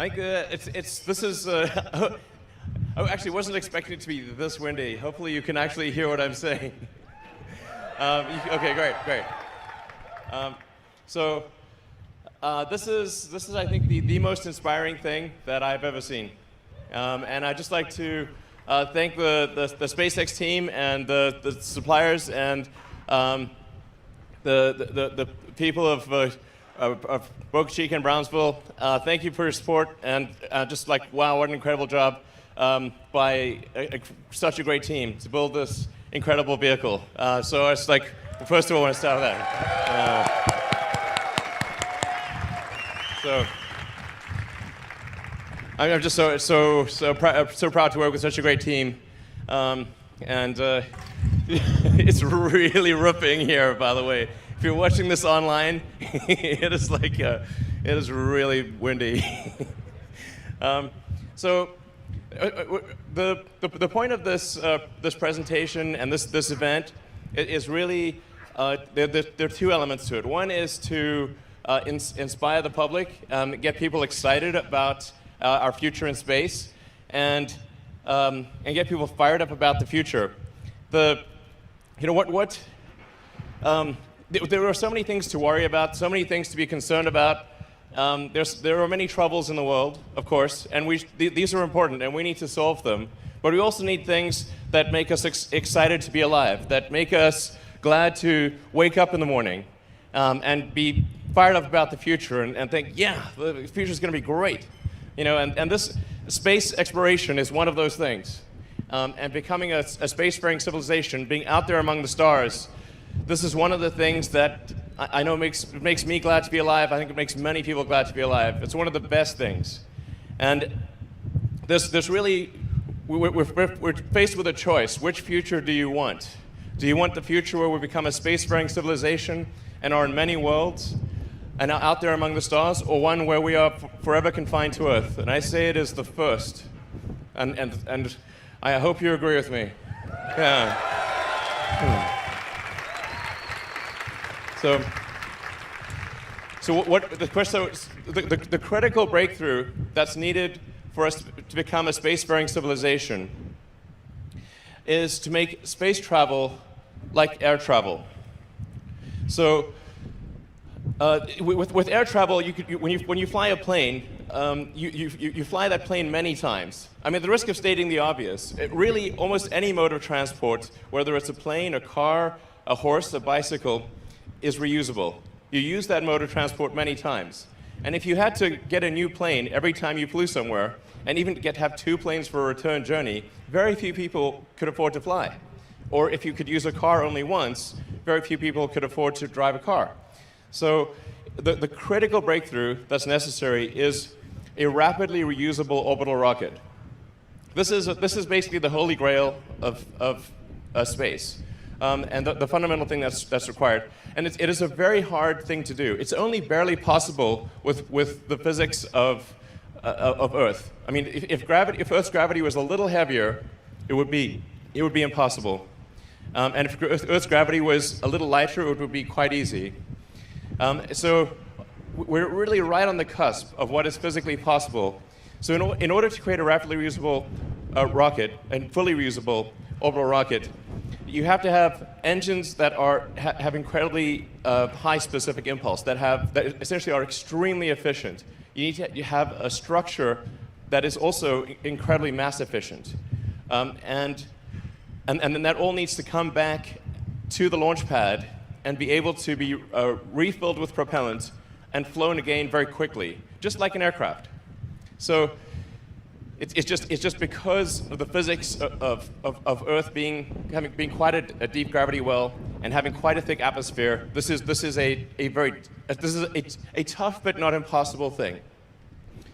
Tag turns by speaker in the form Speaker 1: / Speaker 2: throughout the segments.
Speaker 1: I think this is. I actually wasn't expecting it to be this windy. Hopefully, you can actually hear what I'm saying. Okay, great. So this is I think the most inspiring thing that I've ever seen, and I'd just like to thank the SpaceX team and the suppliers and the people of Boca Chica and Brownsville. Thank you for your support, and just like, wow, what an incredible job by such a great team to build this incredible vehicle. So it's like, first of all, I want to start with that. So I'm just so proud to work with such a great team, and it's really ripping here, by the way. If you're watching this online, it is really windy. So the point of this presentation and this event is really there are two elements to it. One is to inspire the public, get people excited about our future in space, and get people fired up about the future. There are so many things to worry about, so many things to be concerned about. There are many troubles in the world, of course, and these are important, and we need to solve them. But we also need things that make us excited to be alive, that make us glad to wake up in the morning, and be fired up about the future, and think, yeah, the future is going to be great. And this space exploration is one of those things. And becoming a spacefaring civilization, being out there among the stars, this is one of the things that I know makes me glad to be alive. I think it makes many people glad to be alive. It's one of the best things. And this really, we're faced with a choice. Which future do you want? Do you want the future where we become a spacefaring civilization and are in many worlds and are out there among the stars, or one where we are forever confined to Earth? And I say it is the first. And I hope you agree with me. Yeah. So the critical breakthrough that's needed for us to become a spacefaring civilization is to make space travel like air travel. So with air travel, when you fly a plane, you fly that plane many times. I mean, the risk of stating the obvious, really almost any mode of transport, whether it's a plane, a car, a horse, a bicycle, is reusable. You use that mode of transport many times. And if you had to get a new plane every time you flew somewhere, and even have two planes for a return journey, very few people could afford to fly. Or if you could use a car only once, very few people could afford to drive a car. So the critical breakthrough that's necessary is a rapidly reusable orbital rocket. This is basically the holy grail of space. And the fundamental thing that's required. And it is a very hard thing to do. It's only barely possible with the physics of Earth. I mean, if Earth's gravity was a little heavier, it would be impossible. And if Earth's gravity was a little lighter, it would be quite easy. So we're really right on the cusp of what is physically possible. So in order to create a rapidly reusable rocket, and fully reusable orbital rocket, you have to have engines that have incredibly high specific impulse, that essentially are extremely efficient. You need to have a structure that is also incredibly mass efficient. And then that all needs to come back to the launch pad and be able to be refilled with propellant and flown again very quickly, just like an aircraft. So it's just because of the physics of Earth being quite a deep gravity well and having quite a thick atmosphere. This is a tough but not impossible thing.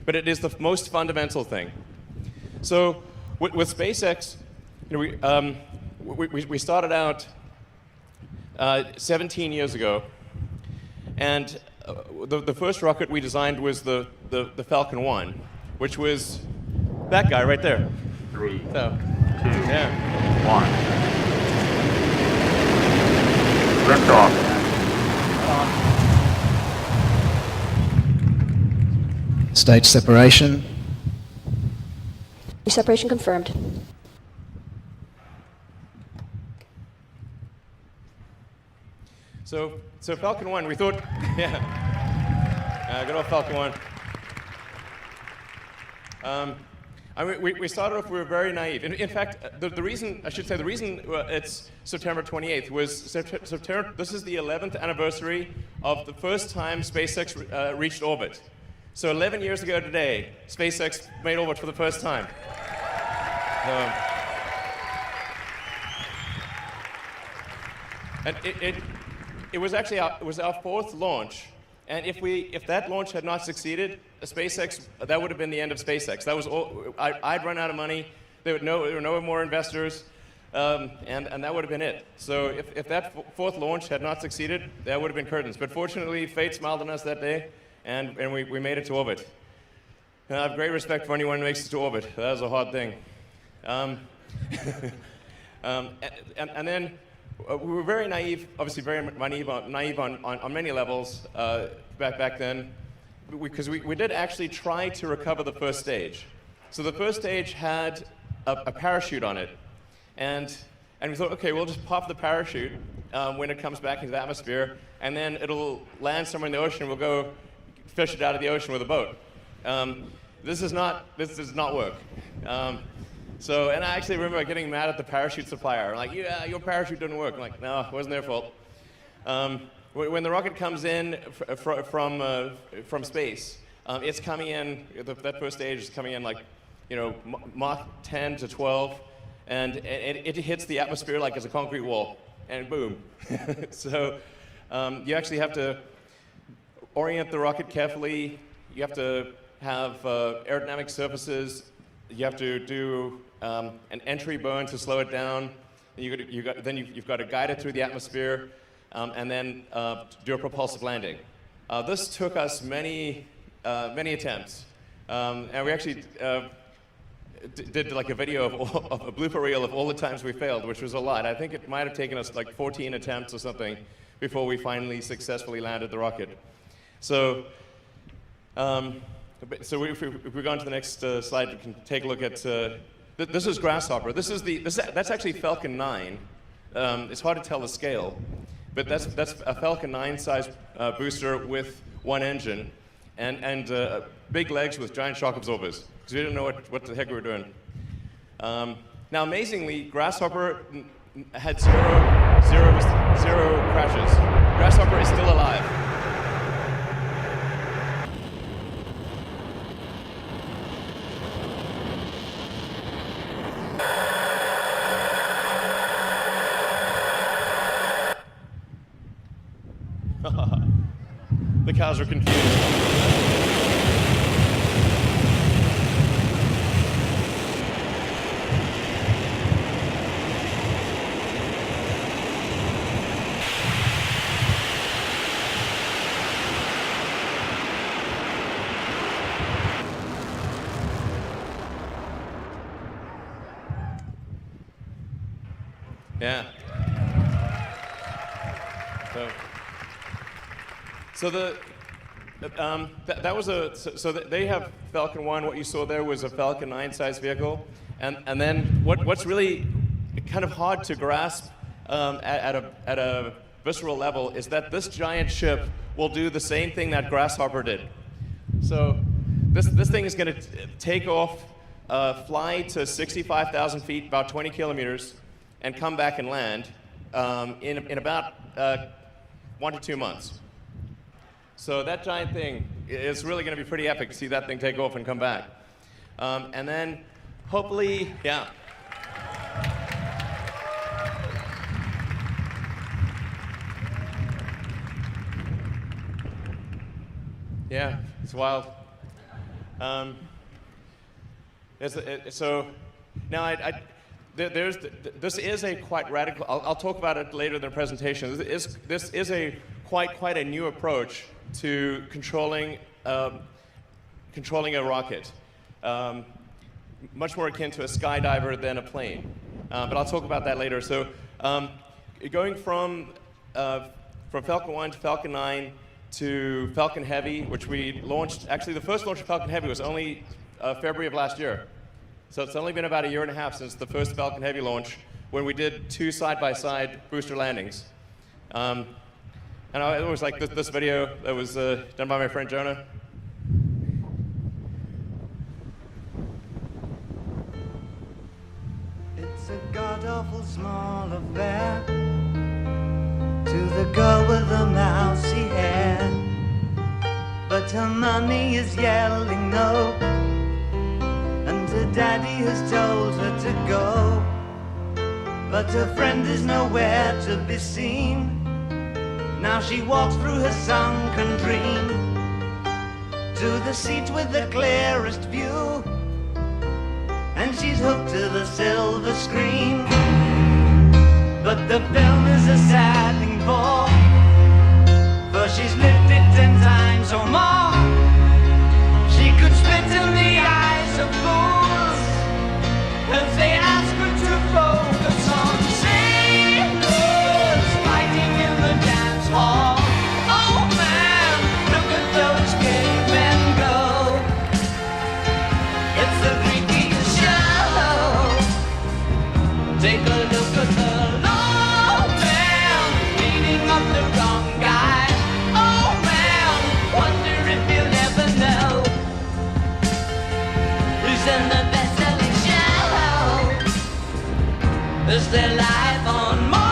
Speaker 1: But it is the most fundamental thing. So with SpaceX, we started out 17 years ago, and the first rocket we designed was the Falcon 1, which was that guy right there.
Speaker 2: 3, 2,
Speaker 1: yeah.
Speaker 2: 1. Liftoff.
Speaker 3: Stage separation.
Speaker 4: Separation confirmed.
Speaker 1: So Falcon 1, we thought, yeah, good old Falcon 1. I mean, we started off, we were very naive. In fact, the reason, I should say, the reason it's September 28th was September, this is the 11th anniversary of the first time SpaceX reached orbit. So 11 years ago today, SpaceX made orbit for the first time. And it was actually our fourth launch. And if that launch had not succeeded, SpaceX, that would have been the end of SpaceX. That was all. I'd run out of money. There were no more investors, and that would have been it. So if that fourth launch had not succeeded, that would have been curtains. But fortunately, fate smiled on us that day, and we made it to orbit. And I have great respect for anyone who makes it to orbit. That was a hard thing. And then. We were very naive, obviously very naive on many levels back then, because we did actually try to recover the first stage. So the first stage had a parachute on it, and we thought, okay, we'll just pop the parachute when it comes back into the atmosphere, and then it'll land somewhere in the ocean. We'll go fish it out of the ocean with a boat. This does not work. So, and I actually remember getting mad at the parachute supplier. I'm like, yeah, your parachute didn't work. I'm like, no, it wasn't their fault. When the rocket comes in from space, it's coming in, that first stage is coming in like, Mach 10 to 12, and it hits the atmosphere like it's a concrete wall, and boom. So you actually have to orient the rocket carefully. You have to have aerodynamic surfaces. You have to do an entry burn to slow it down. Then you've got to guide it through the atmosphere, and then do a propulsive landing. This took us many attempts, and we actually did like a video of a blooper reel of all the times we failed, which was a lot. I think it might have taken us like 14 attempts or something before we finally successfully landed the rocket. So. So if we go on to the next slide, we can take a look at. This is Grasshopper. That's actually Falcon 9. It's hard to tell the scale, but that's a Falcon 9 size booster with one engine, and big legs with giant shock absorbers, because we didn't know what the heck we were doing. Now, amazingly, Grasshopper had zero crashes. Grasshopper is still alive. The cows are confused. Yeah. So they have Falcon 1. What you saw there was a Falcon 9 size vehicle, and then what's really kind of hard to grasp at a visceral level is that this giant ship will do the same thing that Grasshopper did. So this thing is going to take off, fly to 65,000 feet, about 20 kilometers, and come back and land in about 1 to 2 months. So that giant thing is really going to be pretty epic to see that thing take off and come back. And then hopefully, yeah. Yeah, it's wild. So now this is a quite radical. I'll talk about it later in the presentation. This is a quite a new approach to controlling a rocket. Much more akin to a skydiver than a plane. But I'll talk about that later. So going from Falcon 1 to Falcon 9 to Falcon Heavy, which we launched. Actually, the first launch of Falcon Heavy was only February of last year. So it's only been about a year and a half since the first Falcon Heavy launch, when we did 2 side-by-side booster landings. And I always like this video that was done by my friend Jonah.
Speaker 3: It's a god-awful small affair to the girl with the mousy hair, but her mummy is yelling no, and her daddy has told her to go, but her friend is nowhere to be seen. Now she walks through her sunken dream to the seat with the clearest view, and she's hooked to the silver screen. But the film is a sad thing for she's lived it 10 times or more. She could spit in the eyes of fools if they ask her to focus on sailors fighting in the dance hall. Oh man, look at those gay men go. It's the freakiest show. Take a look at the low man beating up the wrong guy. Oh man, wonder if you'll ever know who's in the best-selling show. Is their life on Mars?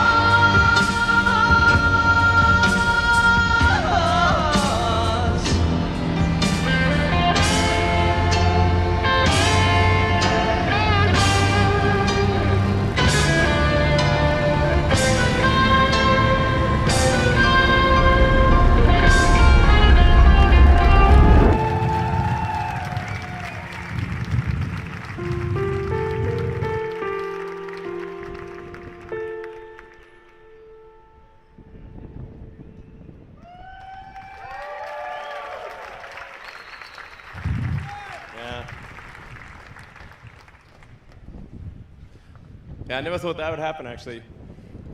Speaker 1: Yeah, I never thought that would happen, actually.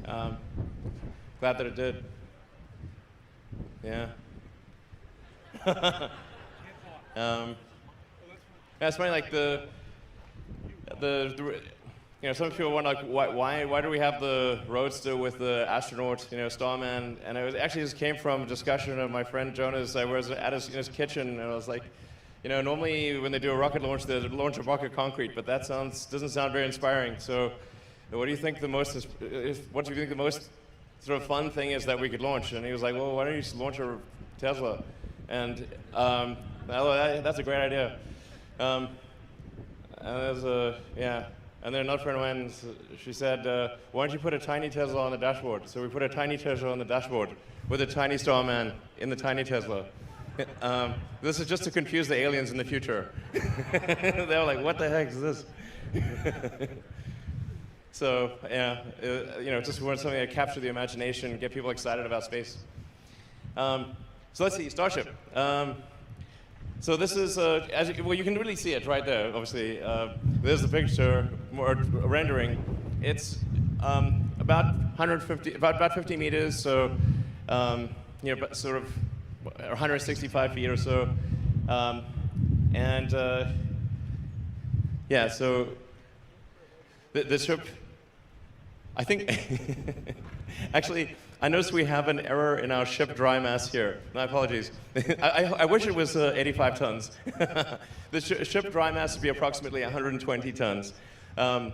Speaker 1: Glad that it did. Yeah. Yeah, it's funny, like the some people wonder, like, why do we have the Roadster with the astronaut, Starman? And it actually just came from a discussion of my friend Jonas. I was at his kitchen, and I was like, normally when they do a rocket launch, they launch a block of concrete, but that doesn't sound very inspiring. So, what do you think the most sort of fun thing is that we could launch? And he was like, well, why don't you just launch a Tesla? And that's a great idea. And then another friend of mine, she said, why don't you put a tiny Tesla on the dashboard? So we put a tiny Tesla on the dashboard with a tiny Starman in the tiny Tesla. This is just to confuse the aliens in the future. They were like, what the heck is this? So, just want something to capture the imagination, get people excited about space. So let's see, Starship. So this is, you can really see it right there, obviously. There's the picture, more rendering. It's about 50 meters, so, sort of 165 feet or so. So the ship, I think, actually, I noticed we have an error in our ship dry mass here. My apologies. I wish it was 85 tons. The ship dry mass would be approximately 120 tons. The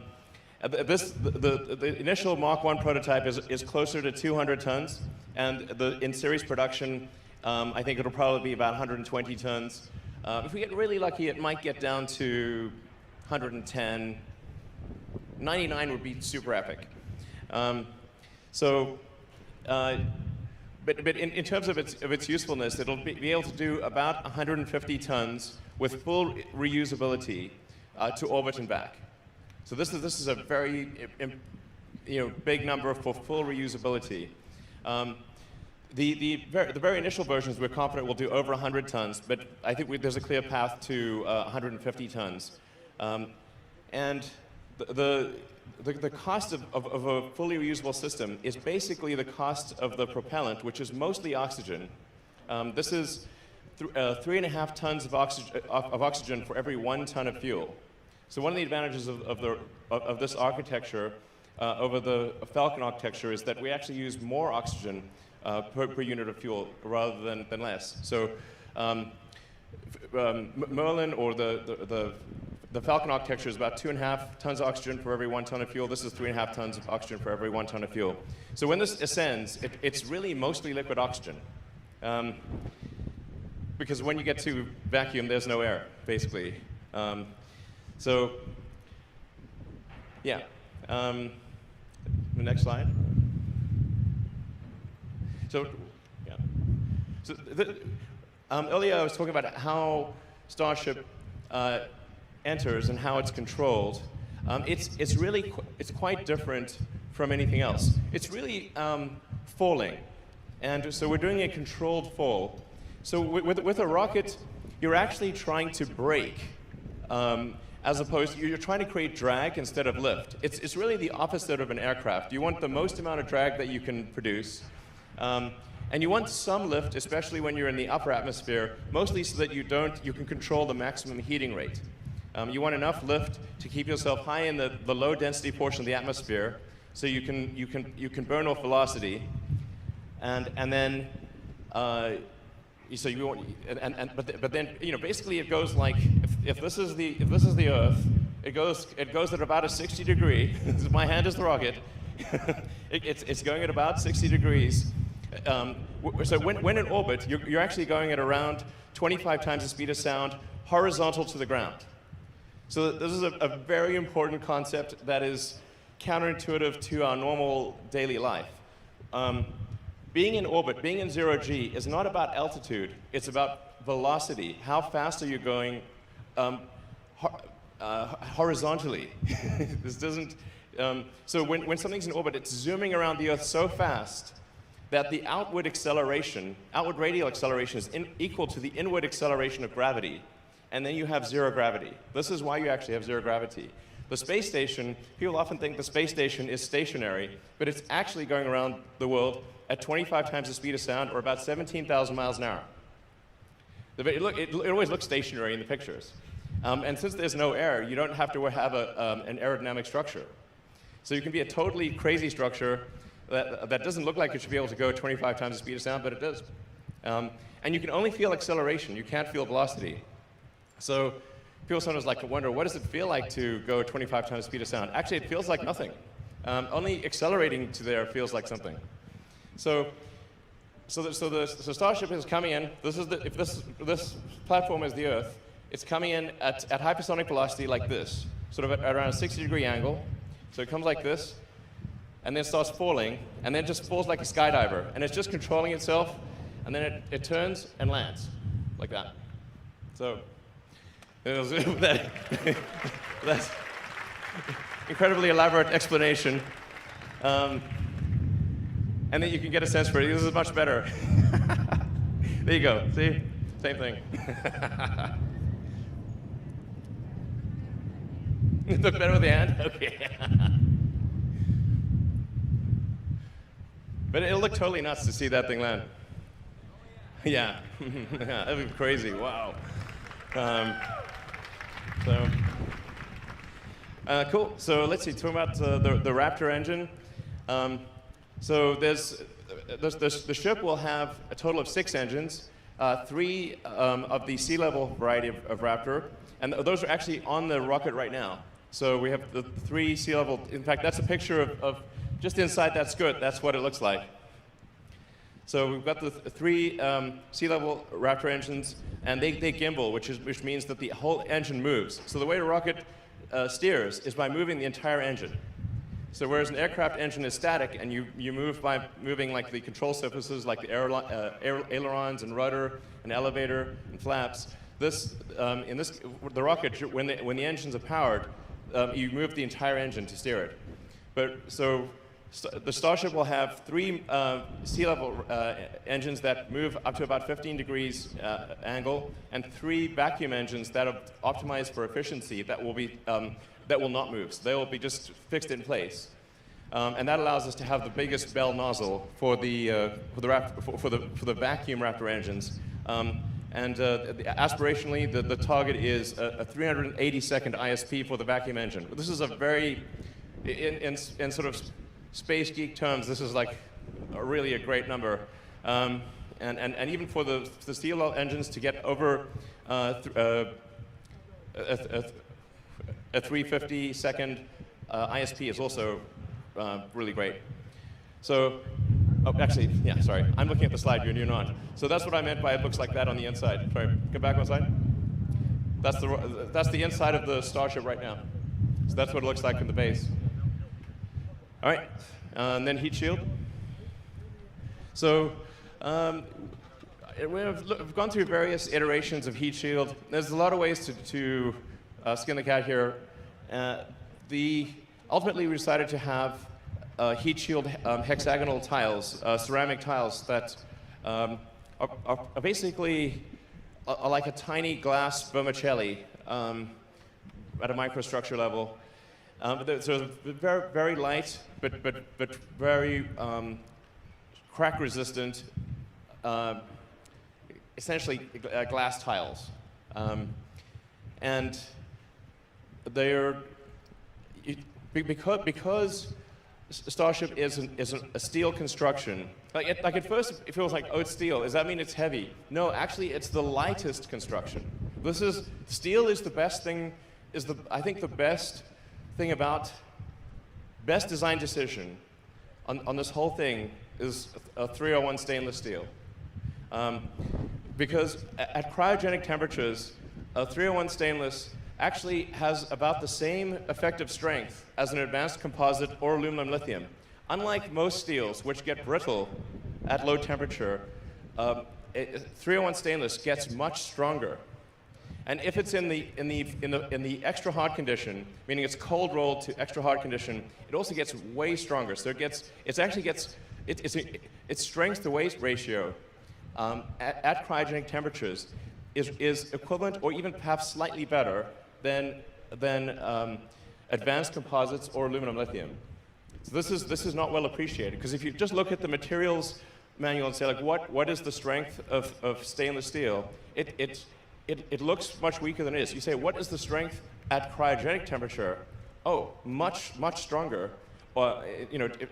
Speaker 1: initial Mark 1 prototype is closer to 200 tons, and in series production, I think it'll probably be about 120 tons. If we get really lucky, it might get down to 110. 99 would be super epic. But in terms of its usefulness, it'll be able to do about 150 tons with full reusability to orbit and back. So this is a very big number for full reusability. The very initial versions we're confident will do over 100 tons, but I think there's a clear path to 150 tons. And the cost of a fully reusable system is basically the cost of the propellant, which is mostly oxygen, This is 3.5 tons of oxygen for every 1 ton of fuel. So one of the advantages of this architecture over the Falcon architecture is that we actually use more oxygen per unit of fuel rather than less. So Merlin or the Falcon architecture is about 2.5 tons of oxygen for every 1 ton of fuel. This is 3.5 tons of oxygen for every 1 ton of fuel. So when this ascends, it's really mostly liquid oxygen. Because when you get to vacuum, there's no air, basically. So, yeah. The next slide. So, yeah. So earlier I was talking about how Starship enters and how it's controlled. It's really it's quite different from anything else. It's really falling, and so we're doing a controlled fall. So with a rocket, you're actually trying to brake, as opposed to, you're trying to create drag instead of lift. It's really the opposite of an aircraft. You want the most amount of drag that you can produce, and you want some lift, especially when you're in the upper atmosphere, mostly so that you can control the maximum heating rate. You want enough lift to keep yourself high in the low density portion of the atmosphere, so you can burn off velocity, and then. So you want, but then basically it goes like if this is the Earth, it goes at about a 60 degree. My hand is the rocket. It's going at about 60 degrees. So when in orbit, you're actually going at around 25 times the speed of sound, horizontal to the ground. So this is a very important concept that is counterintuitive to our normal daily life. Being in orbit, being in 0G, is not about altitude. It's about velocity. How fast are you going horizontally? This doesn't. So when something's in orbit, it's zooming around the Earth so fast that the outward radial acceleration is equal to the inward acceleration of gravity. And then you have zero gravity. This is why you actually have zero gravity. The space station, people often think the space station is stationary, but it's actually going around the world at 25 times the speed of sound, or about 17,000 miles an hour. It always looks stationary in the pictures. And since there's no air, you don't have to have an aerodynamic structure. So you can be a totally crazy structure that doesn't look like it should be able to go 25 times the speed of sound, but it does. And you can only feel acceleration. You can't feel velocity. So people sometimes like to wonder, what does it feel like to go 25 times the speed of sound? Actually, it feels like nothing. Only accelerating to there feels like something. So Starship is coming in. If this platform is the Earth, it's coming in at hypersonic velocity like this, sort of at around a 60-degree angle. So it comes like this, and then starts falling, and then it just falls like a skydiver, and it's just controlling itself, and then it turns and lands like that. So that's incredibly elaborate explanation. And then you can get a sense for it. This is much better. There you go. See? Same thing. Look better with the hand? Okay. But it'll look totally nuts to see that thing land. Yeah. That'd be crazy. Wow. Cool. So let's see. Talking about the Raptor engine. So the ship will have a total of 6 engines, 3 of the sea level variety of Raptor, and those are actually on the rocket right now. So we have the 3 sea level. In fact, that's a picture of just inside that skirt. That's what it looks like. So we've got the 3 sea level Raptor engines, and they gimbal, which means that the whole engine moves. So the way a rocket steers is by moving the entire engine. So whereas an aircraft engine is static, and you move by moving like the control surfaces, like the ailerons and rudder and elevator and flaps, the rocket, when the engines are powered, you move the entire engine to steer it. But so the Starship will have 3 sea level engines that move up to about 15 degrees angle, and 3 vacuum engines that are optimized for efficiency that will not move. So they will be just fixed in place. And that allows us to have the biggest bell nozzle for the vacuum Raptor engines. Aspirationally, the target is a 380-second ISP for the vacuum engine. This is a very, in sort of space geek terms, this is like really a great number. And even for the steel engines to get over a 350-second ISP is also really great. So, oh, actually, yeah, sorry. I'm looking at the slide, you're not. So that's what I meant by it looks like that on the inside. Sorry, go back one slide. That's the inside of the Starship right now. So that's what it looks like in the base. All right, and then heat shield. So we've gone through various iterations of heat shield. There's a lot of ways to skin the cat here. Ultimately, we decided to have heat shield hexagonal tiles, ceramic tiles that are basically like a tiny glass vermicelli at a microstructure level. So very, very light, but very crack resistant, essentially glass tiles. And they're, because Starship is a steel construction, like at first it feels like, oh, it's steel. Does that mean it's heavy? No, actually it's the lightest construction. Steel is the best thing, I think the best thing about, best design decision on this whole thing is a 301 stainless steel. Because at cryogenic temperatures, a 301 stainless actually has about the same effective strength as an advanced composite or aluminum lithium. Unlike most steels, which get brittle at low temperature, 301 stainless gets much stronger. And if it's in the extra hot condition, meaning it's cold rolled to extra hot condition, it also gets way stronger. So its strength to weight ratio at cryogenic temperatures is equivalent or even perhaps slightly better than advanced composites or aluminum lithium. So this is not well appreciated, because if you just look at the materials manual and say, like, what is the strength of stainless steel, it looks much weaker than it is. You say, what is the strength at cryogenic temperature? Oh, much stronger, or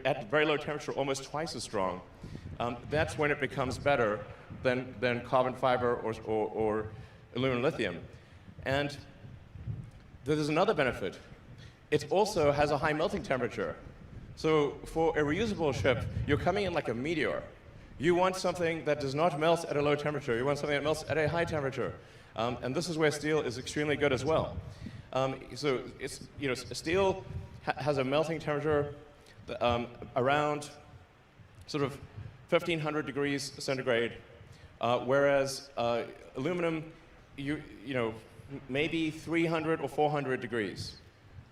Speaker 1: at very low temperature, almost twice as strong. That's when it becomes better than carbon fiber or aluminum lithium. And there's another benefit. It also has a high melting temperature. So for a reusable ship, you're coming in like a meteor. You want something that does not melt at a low temperature. You want something that melts at a high temperature. And this is where steel is extremely good as well. So steel has a melting temperature around sort of 1,500 degrees centigrade, whereas aluminum, maybe 300 or 400 degrees.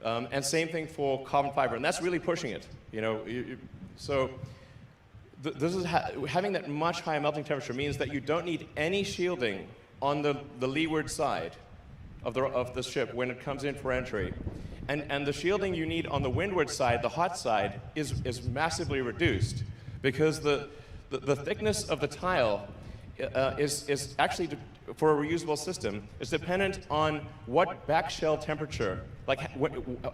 Speaker 1: And same thing for carbon fiber, and that's really pushing it. Having that much higher melting temperature means that you don't need any shielding on the leeward side of the ship when it comes in for entry. And the shielding you need on the windward side, the hot side, is massively reduced, because the thickness of the tile is actually, for a reusable system, is dependent on what back shell temperature, like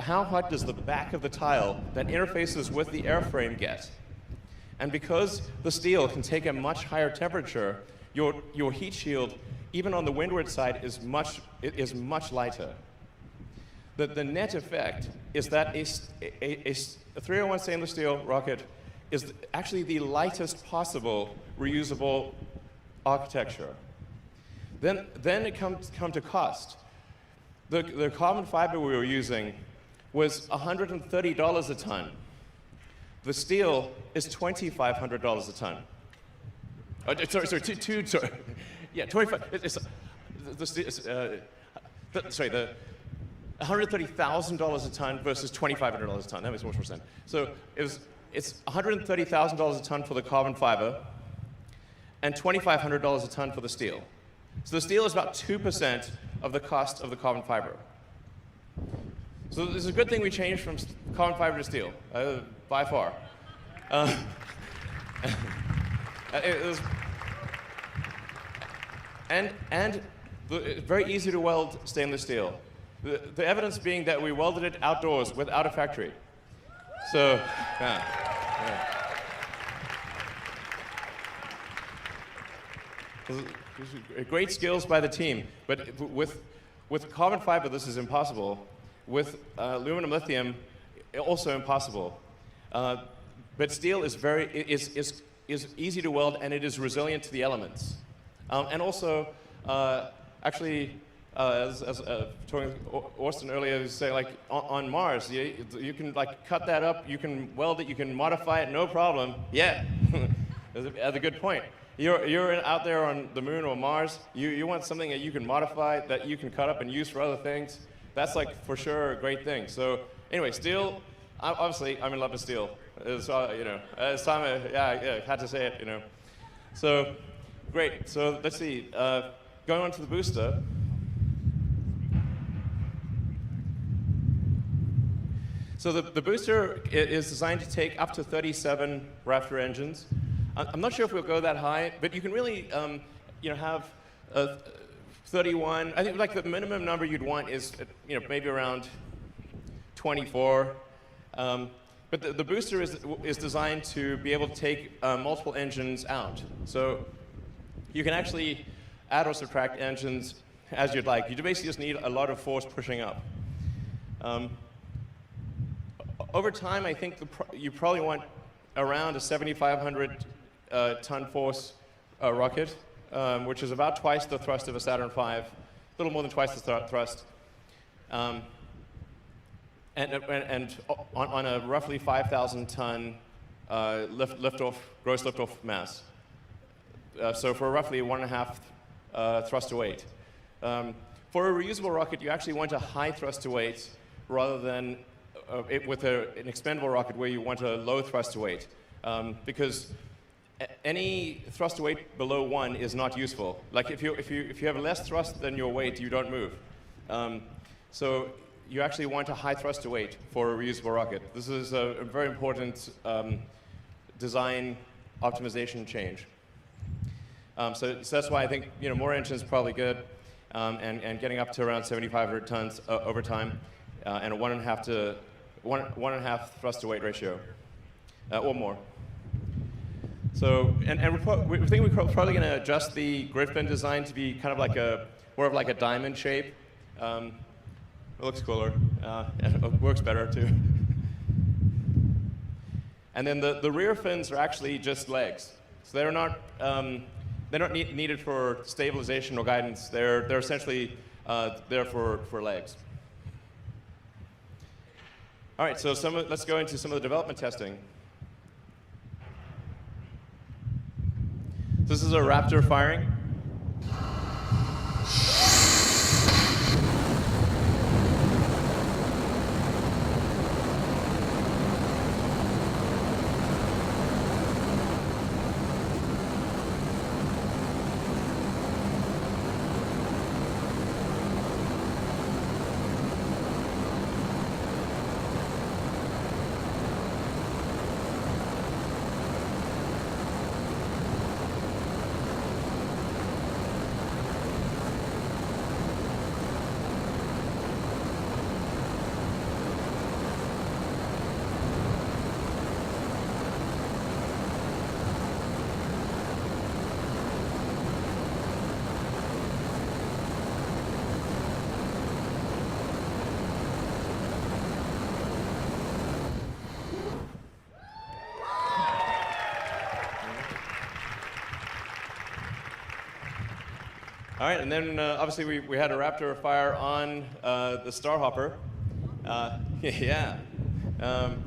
Speaker 1: how hot does the back of the tile that interfaces with the airframe get. And because the steel can take a much higher temperature, your heat shield, even on the windward side, is much lighter. The net effect is that a 301 stainless steel rocket is actually the lightest possible reusable architecture. Then it comes to cost. The carbon fiber we were using was $130 a ton. The steel is $2,500 a ton. Sorry. Yeah, 25. The $130,000 a ton versus $2,500 a ton. That makes much more sense. So it's $130,000 a ton for the carbon fiber, and $2,500 a ton for the steel. So the steel is about 2% of the cost of the carbon fiber. So this is a good thing we changed from carbon fiber to steel, by far. It was, and it's very easy to weld stainless steel. The evidence being that we welded it outdoors without a factory. So, yeah. Great skills by the team, but with carbon fiber this is impossible. With aluminum lithium, also impossible. But steel is easy to weld, and it is resilient to the elements. And also, actually, as talking Austin earlier, was saying, like on Mars, you can like cut that up, you can weld it, you can modify it, no problem. Yeah, that's a good point. You're out there on the moon or Mars. You want something that you can modify, that you can cut up and use for other things. That's like for sure a great thing. So anyway, steel. Obviously, I'm in love with steel. It's, it's time. I had to say it. So great. So let's see. Going on to the booster. So the booster is designed to take up to 37 Raptor engines. I'm not sure if we'll go that high, but you can really, have 31. I think like the minimum number you'd want is, maybe around 24. But the booster is designed to be able to take multiple engines out. So you can actually add or subtract engines as you'd like. You basically just need a lot of force pushing up. Over time, I think you probably want around a 7,500 ton force rocket, which is about twice the thrust of a Saturn V, a little more than twice the thrust, and on a roughly 5,000 ton gross liftoff mass. So for roughly 1.5 thrust to weight. For a reusable rocket, you actually want a high thrust to weight rather than with an expendable rocket where you want a low thrust to weight, because any thrust to weight below 1 is not useful. Like if you have less thrust than your weight, you don't move. So you actually want a high thrust to weight for a reusable rocket. This is a very important design optimization change. So that's why I think more engines is probably good, and getting up to around 7,500 tons over time, and a 1.5 thrust to weight ratio, or more. So, and we think we're probably going to adjust the grid fin design to be kind of like more of like a diamond shape. It looks cooler, and it works better too. And then the rear fins are actually just legs, so they're not needed for stabilization or guidance. They're essentially there for legs. All right, so let's go into some of the development testing. This is a Raptor firing. All right, and then obviously we had a Raptor fire on the Starhopper. Yeah. And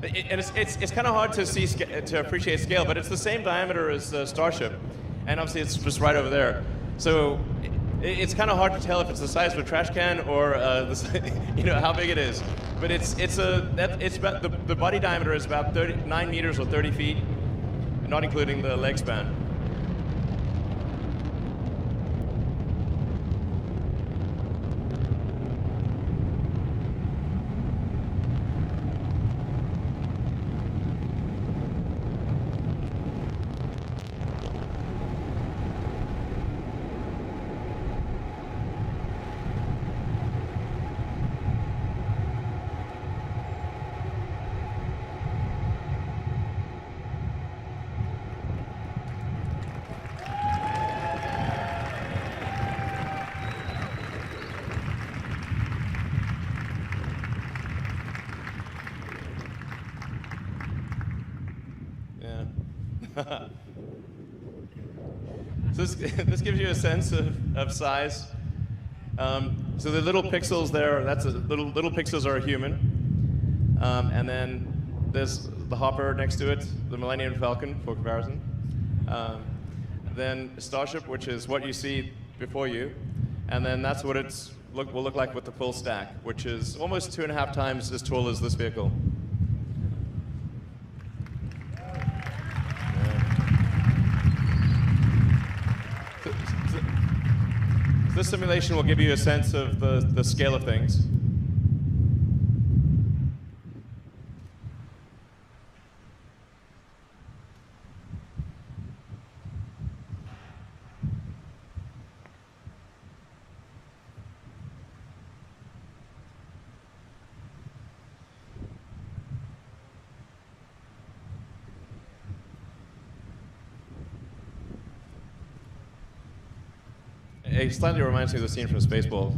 Speaker 1: it's kind of hard to appreciate scale, but it's the same diameter as Starship, and obviously it's just right over there. So it's kind of hard to tell if it's the size of a trash can or how big it is. But it's about the body diameter is about 9 meters or 30 feet, not including the leg span. So this gives you a sense of size. So the little pixels there, little pixels are a human. And then there's the Hopper next to it, the Millennium Falcon for comparison. Then Starship, which is what you see before you. And then that's what it will look like with the full stack, which is almost 2.5 times as tall as this vehicle. This simulation will give you a sense of the scale of things. It slightly reminds me of the scene from Spaceballs.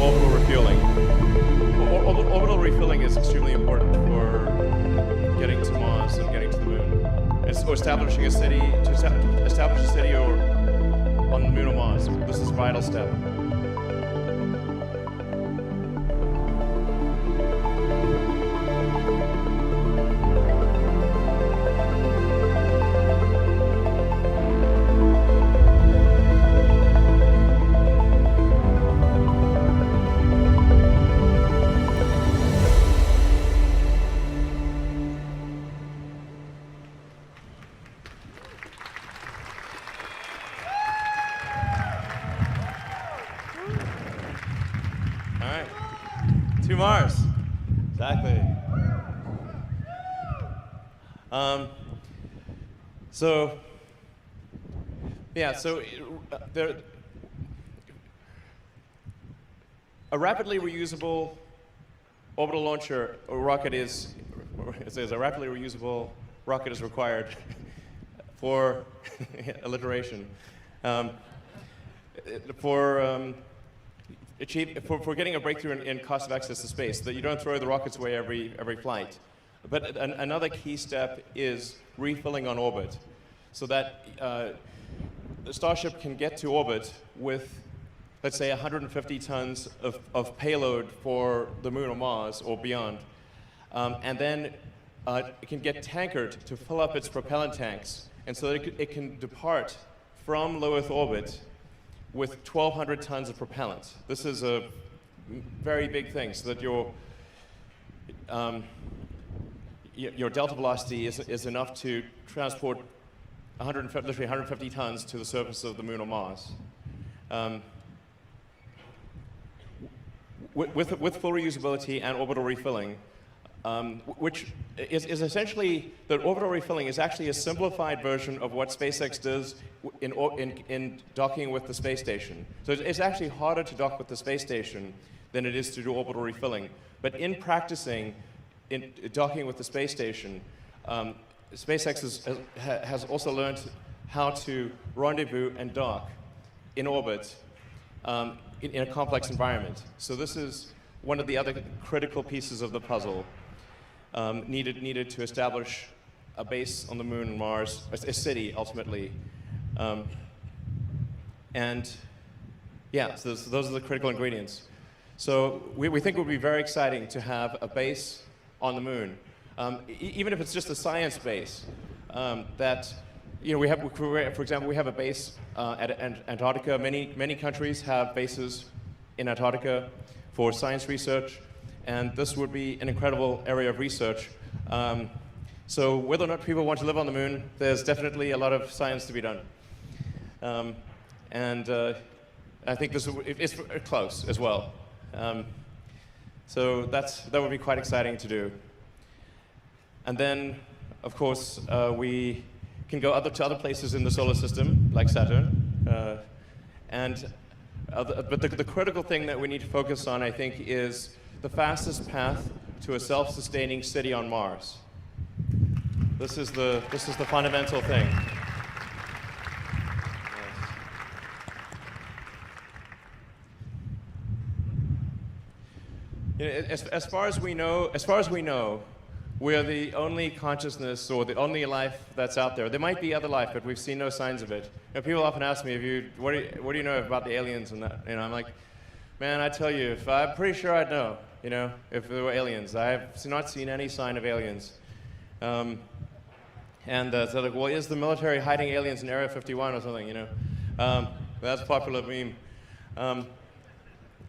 Speaker 1: Orbital refueling. Orbital refueling is extremely important for getting to Mars and getting to the Moon. Or establishing a city, to establish a city or on the Moon or Mars. This is a vital step. To Mars. Exactly. A rapidly reusable orbital launcher or rocket is, it says a rapidly reusable rocket is required for alliteration. For getting a breakthrough in cost of access to space, so that you don't throw the rockets away every flight. But another key step is refilling on orbit, so that the Starship can get to orbit with, let's say, 150 tons of payload for the Moon or Mars or beyond. And then it can get tankered to fill up its propellant tanks, and so that it can depart from low Earth orbit with 1,200 tons of propellant. This is a very big thing, so that your delta velocity is enough to transport literally 150 tons to the surface of the Moon or Mars. With full reusability and orbital refilling, which is essentially, the orbital refilling is actually a simplified version of what SpaceX does in docking with the space station. So it's actually harder to dock with the space station than it is to do orbital refilling. But in practicing in docking with the space station, SpaceX has also learned how to rendezvous and dock in orbit in a complex environment. So this is one of the other critical pieces of the puzzle needed to establish a base on the moon and Mars, a city ultimately. And yeah, so those are the critical ingredients. So we think it would be very exciting to have a base on the moon, even if it's just a science base. That, you know, we have, for example, we have a base at Antarctica. Many countries have bases in Antarctica for science research, and this would be an incredible area of research. So whether or not people want to live on the moon, there's definitely a lot of science to be done. I think this is close as well. So that would be quite exciting to do. And then, of course, we can go to other places in the solar system, like Saturn. But the critical thing that we need to focus on, I think, is the fastest path to a self-sustaining city on Mars. This is the fundamental thing. You know, as far as we know, we're the only consciousness or the only life that's out there. There might be other life, but we've seen no signs of it. You know, people often ask me, what do you know about the aliens and that? You know, I'm like, man, I tell you, I'm pretty sure I'd know. You know, if there were aliens, I've not seen any sign of aliens. So they're like, well, is the military hiding aliens in Area 51 or something? You know, that's a popular meme.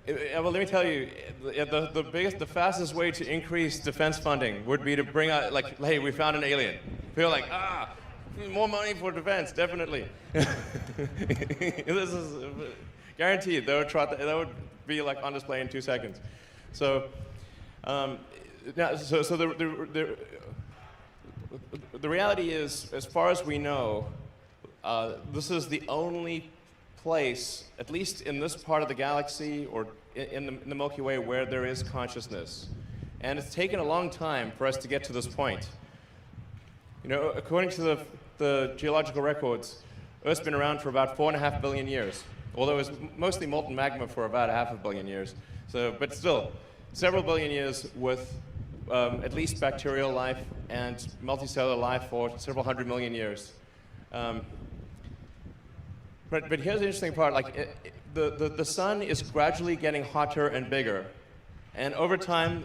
Speaker 1: Well, let me tell you, the fastest way to increase defense funding would be to bring out, like, hey, we found an alien. People are like, more money for defense, definitely. This is guaranteed. That would be like on display in 2 seconds. So, the reality is, as far as we know, this is the only place, at least in this part of the galaxy or in the Milky Way, where there is consciousness. And it's taken a long time for us to get to this point. You know, according to the geological records, Earth's been around for about 4.5 billion years, although it was mostly molten magma for about 500 million years. So, but still, several billion years with at least bacterial life and multicellular life for several hundred million years. But here's the interesting part, like the sun is gradually getting hotter and bigger. And over time,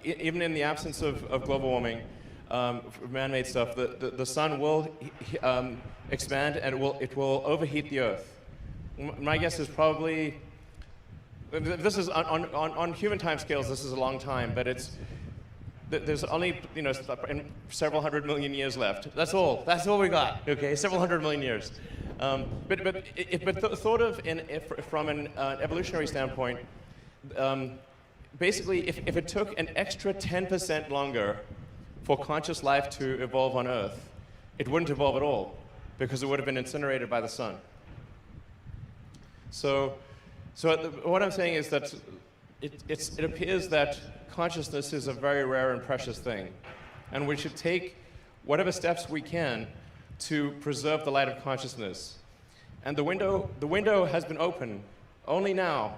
Speaker 1: even in the absence of global warming, man-made stuff, the sun will expand and it will overheat the Earth. My guess is probably, this is on human timescales, this is a long time, but there's only, you know, several hundred million years left. That's all we got, okay, several hundred million years. But thought of from an evolutionary standpoint, basically, if it took an extra 10% longer for conscious life to evolve on Earth, it wouldn't evolve at all, because it would have been incinerated by the sun. So what I'm saying is that it appears that consciousness is a very rare and precious thing, and we should take whatever steps we can to preserve the light of consciousness. And the window has been open. Only now,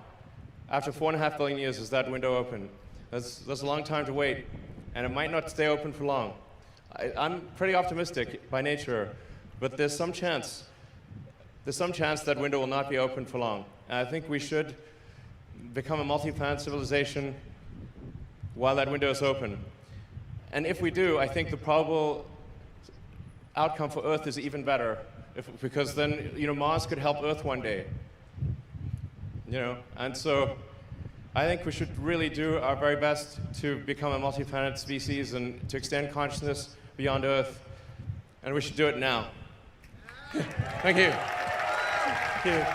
Speaker 1: after 4.5 billion years, is that window open. That's a long time to wait, and it might not stay open for long. I'm pretty optimistic by nature, but there's some chance that window will not be open for long. And I think we should become a multi-planet civilization while that window is open. And if we do, I think the probable outcome for Earth is even better, because then, you know, Mars could help Earth one day. You know, and so I think we should really do our very best to become a multi-planet species and to extend consciousness beyond Earth, and we should do it now. Thank you. Thank you.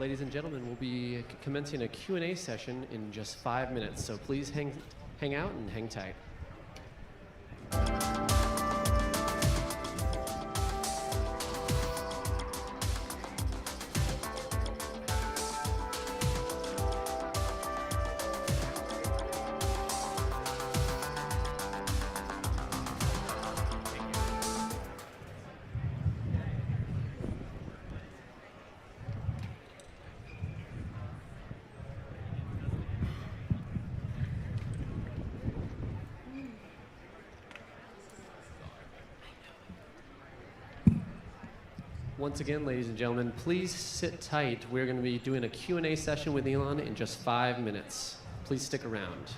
Speaker 4: ladies and gentlemen, we'll be commencing a Q&A session in just 5 minutes, so please hang out and hang tight. Once again, ladies and gentlemen, please sit tight. We're going to be doing a Q&A session with Elon in just 5 minutes. Please stick around.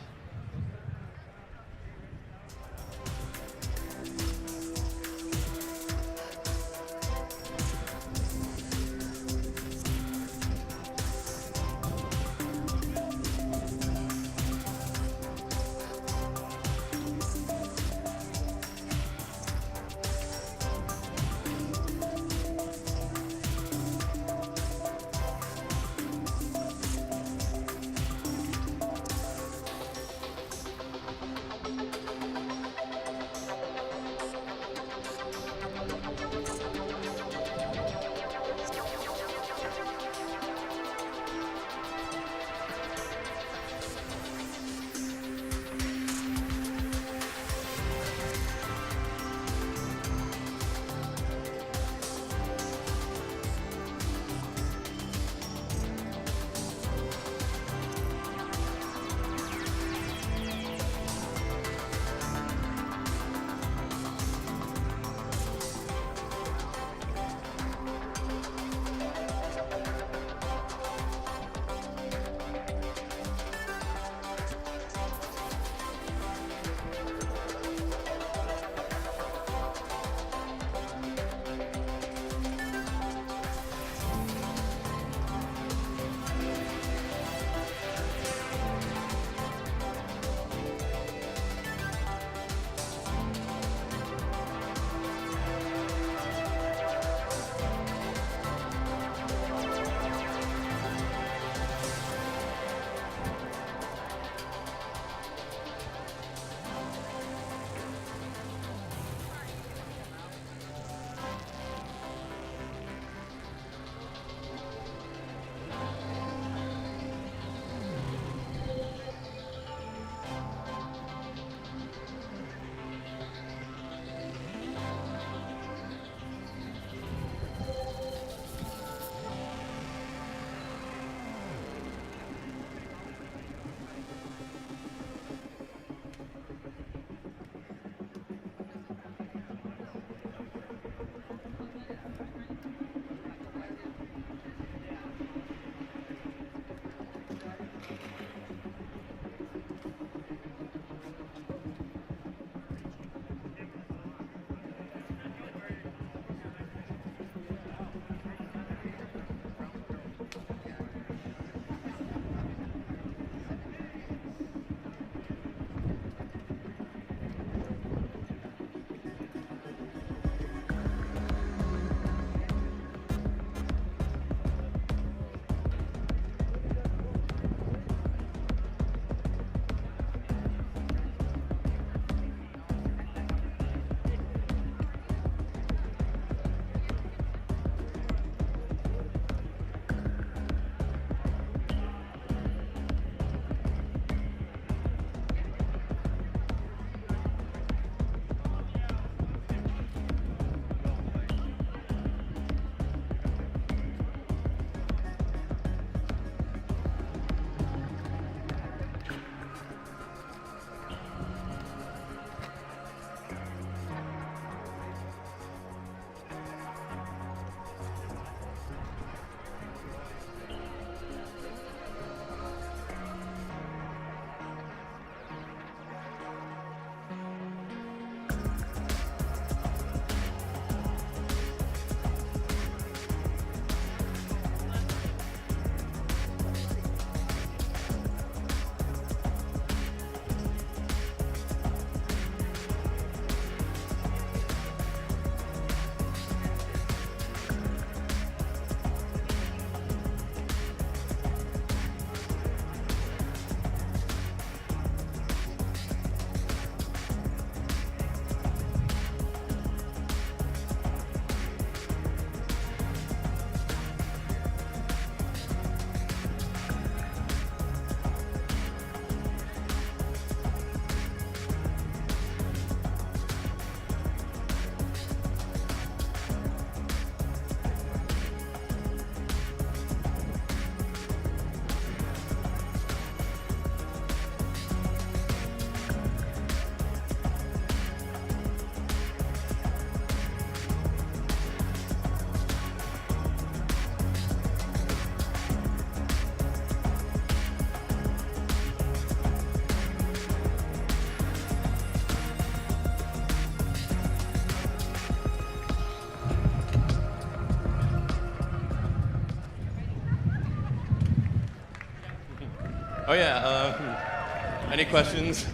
Speaker 1: Oh yeah. Any questions?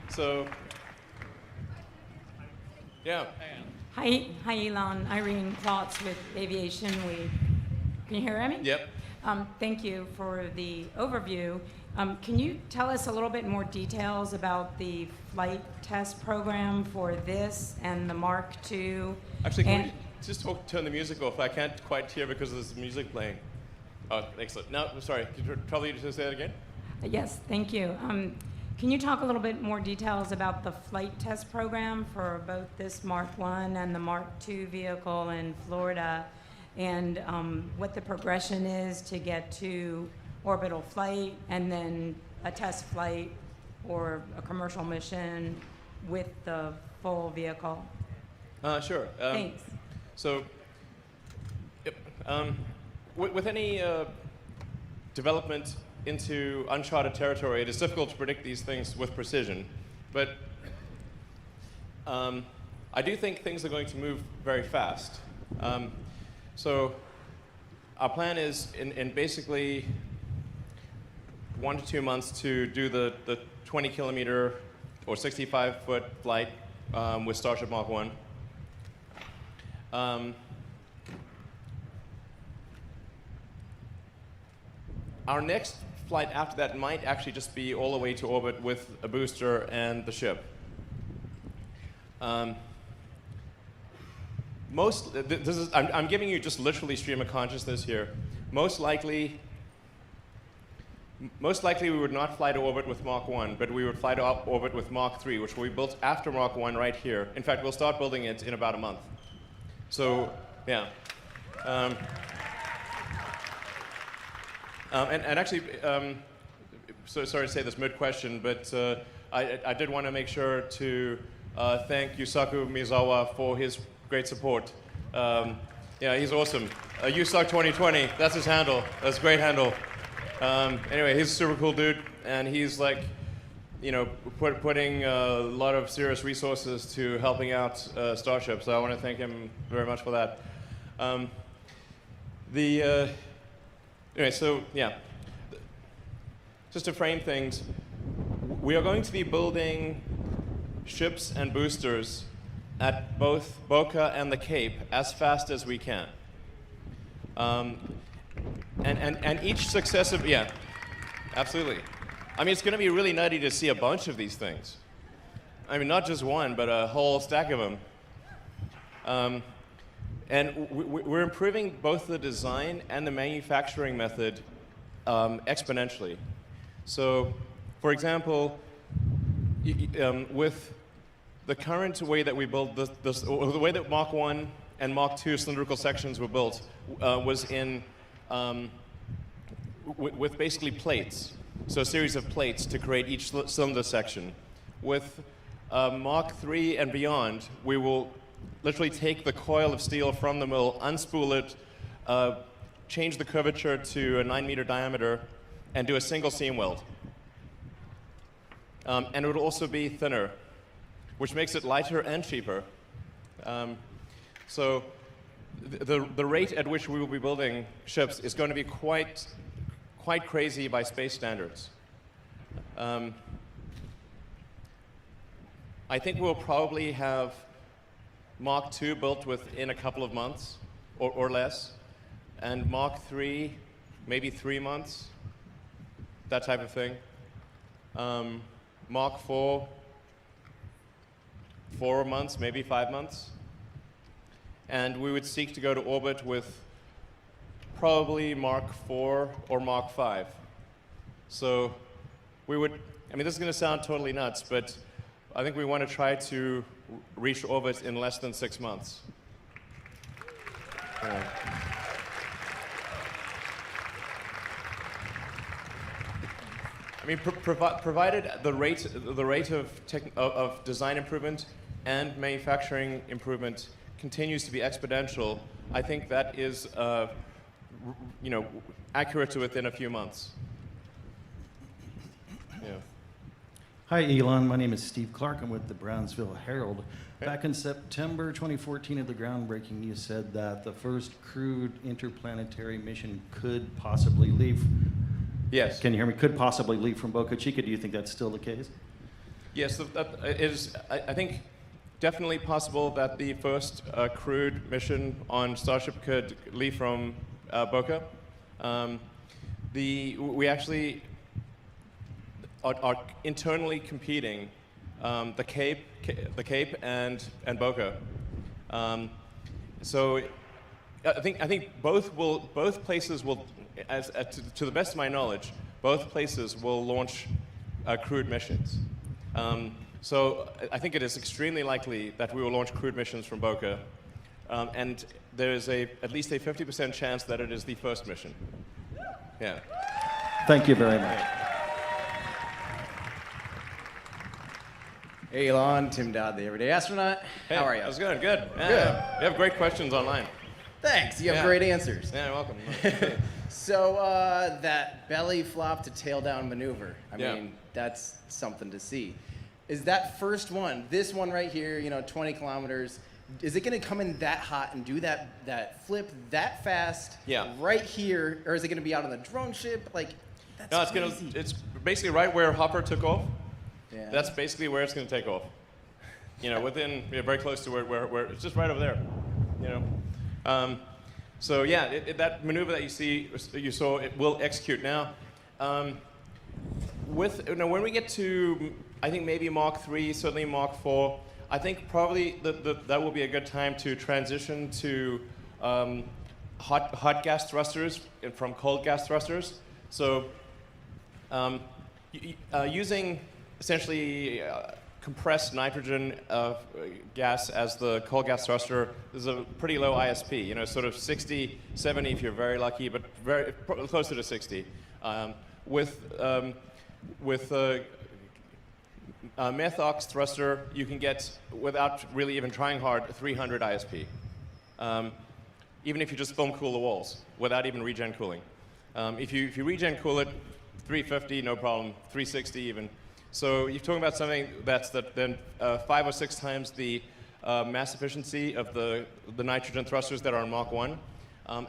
Speaker 1: So, yeah.
Speaker 5: Hi, Elon. Irene Klotz with Aviation Week. Can you hear me?
Speaker 1: Yep.
Speaker 5: Thank you for the overview. Can you tell us a little bit more details about the flight test program for this and the Mark II?
Speaker 1: Actually, can we just turn the music off? I can't quite hear because there's music playing. Oh, excellent. No, sorry. Could you trouble you to say that again?
Speaker 5: Yes, thank you. Can you talk a little bit more details about the flight test program for both this Mark I and the Mark II vehicle in Florida, and what the progression is to get to orbital flight and then a test flight or a commercial mission with the full vehicle?
Speaker 1: Sure.
Speaker 5: Thanks.
Speaker 1: So, yep, with any development into uncharted territory, it is difficult to predict these things with precision. But I do think things are going to move very fast. So our plan is in basically 1 to 2 months to do the 20-kilometer or 65-foot flight with Starship Mark I. Our next flight after that might actually just be all the way to orbit with a booster and the ship. I'm giving you just literally stream of consciousness here. Most likely we would not fly to orbit with Mark I, but we would fly to orbit with Mark III, which will be built after Mark I right here. In fact, we'll start building it in about a month. So, yeah. And actually, so sorry to say this mid-question, but I did want to make sure to thank Yusaku Mizawa for his great support. Yeah, he's awesome. Yusak 2020, that's his handle. That's a great handle. Anyway, he's a super cool dude, and he's like, you know, putting a lot of serious resources to helping out Starship. So I want to thank him very much for that. Anyway, so yeah, just to frame things, we are going to be building ships and boosters at both Boca and the Cape as fast as we can. And each successive, yeah, absolutely. I mean, it's going to be really nutty to see a bunch of these things. I mean, not just one, but a whole stack of them. And we're improving both the design and the manufacturing method exponentially. So, for example, with the current way that we build the way that Mark I and Mark II cylindrical sections were built was in with basically plates. So a series of plates to create each cylinder section. With Mark III and beyond, we will literally take the coil of steel from the mill, unspool it, change the curvature to a 9-meter diameter, and do a single seam weld. And it would also be thinner, which makes it lighter and cheaper. So the rate at which we will be building ships is going to be quite crazy by space standards. I think we'll probably have Mark II built within a couple of months or less, and Mark III maybe 3 months, that type of thing. Mark IV, 4 months, maybe 5 months. And we would seek to go to orbit with probably Mark IV or Mark V. So we would, I mean, this is going to sound totally nuts, but I think we want to try to reach orbit in less than 6 months. I mean, provided the rate of design improvement and manufacturing improvement continues to be exponential, I think that is, you know, accurate to within a few months. Yeah.
Speaker 6: Hi, Elon. My name is Steve Clark. I'm with the Brownsville Herald. Back in September 2014 at the groundbreaking, you said that the first crewed interplanetary mission could possibly leave
Speaker 1: Yes.
Speaker 6: Can you hear me? Could possibly leave from Boca Chica. Do you think that's still the case?
Speaker 1: Yes, that is, I think, definitely possible that the first crewed mission on Starship could leave from Boca. We actually are internally competing the Cape and Boca. So I think both places will, to the best of my knowledge, both places will launch crewed missions. So I think it is extremely likely that we will launch crewed missions from Boca, and there is at least a 50% chance that it is the first mission. Yeah.
Speaker 6: Thank you very much.
Speaker 7: Hey Elon, Tim Dodd, the Everyday Astronaut.
Speaker 1: Hey,
Speaker 7: How are you?
Speaker 1: How's it going? Good. Yeah,
Speaker 7: Good.
Speaker 1: You have great questions online.
Speaker 7: Thanks, you have
Speaker 1: Yeah.
Speaker 7: great answers.
Speaker 1: Yeah, welcome.
Speaker 7: So that belly flop to tail down maneuver, I
Speaker 1: Yeah.
Speaker 7: mean, that's something to see. Is that first one, this one right here, 20 kilometers, is it going to come in that hot and do that flip that fast
Speaker 1: Yeah.
Speaker 7: right here, or is it going to be out on the drone ship? Like, that's
Speaker 1: No,
Speaker 7: crazy.
Speaker 1: it's basically right where Hopper took off.
Speaker 7: Yeah.
Speaker 1: That's basically where it's going to take off. Within, very close to where it's just right over there. So yeah, that maneuver that you saw, it will execute now. When we get to, I think maybe Mark 3, certainly Mark 4, I think probably that will be a good time to transition to hot gas thrusters from cold gas thrusters. So using essentially compressed nitrogen gas as the cold gas thruster is a pretty low ISP, sort of 60, 70 if you're very lucky, but closer to 60. With methox thruster, you can get, without really even trying hard, 300 ISP. Even if you just film cool the walls, without even regen cooling. If you regen cool it, 350, no problem, 360 even. So you're talking about something that's then 5 or 6 times the mass efficiency of the nitrogen thrusters that are on Mach 1.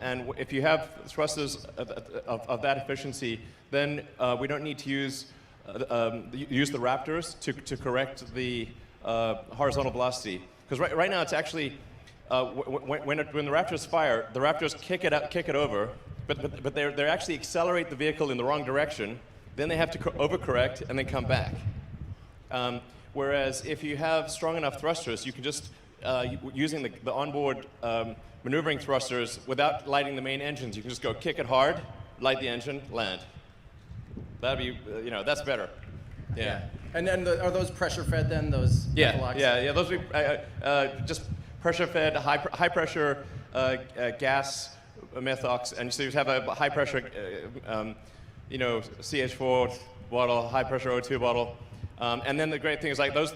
Speaker 1: And if you have thrusters of that efficiency, then we don't need to use the Raptors to correct the horizontal velocity. Because right now it's actually, when the Raptors fire, the Raptors kick it over, but they actually accelerate the vehicle in the wrong direction. Then they have to overcorrect and then come back. Whereas if you have strong enough thrusters, you can just, using the onboard maneuvering thrusters without lighting the main engines, you can just go kick it hard, light the engine, land. That'd be, that's better. Yeah.
Speaker 7: And then are those pressure fed then, those metalox?
Speaker 1: Yeah. Those would be just pressure fed, high pressure gas methox, and so you have a high pressure CH4 bottle, high pressure O2 bottle. And then the great thing is like those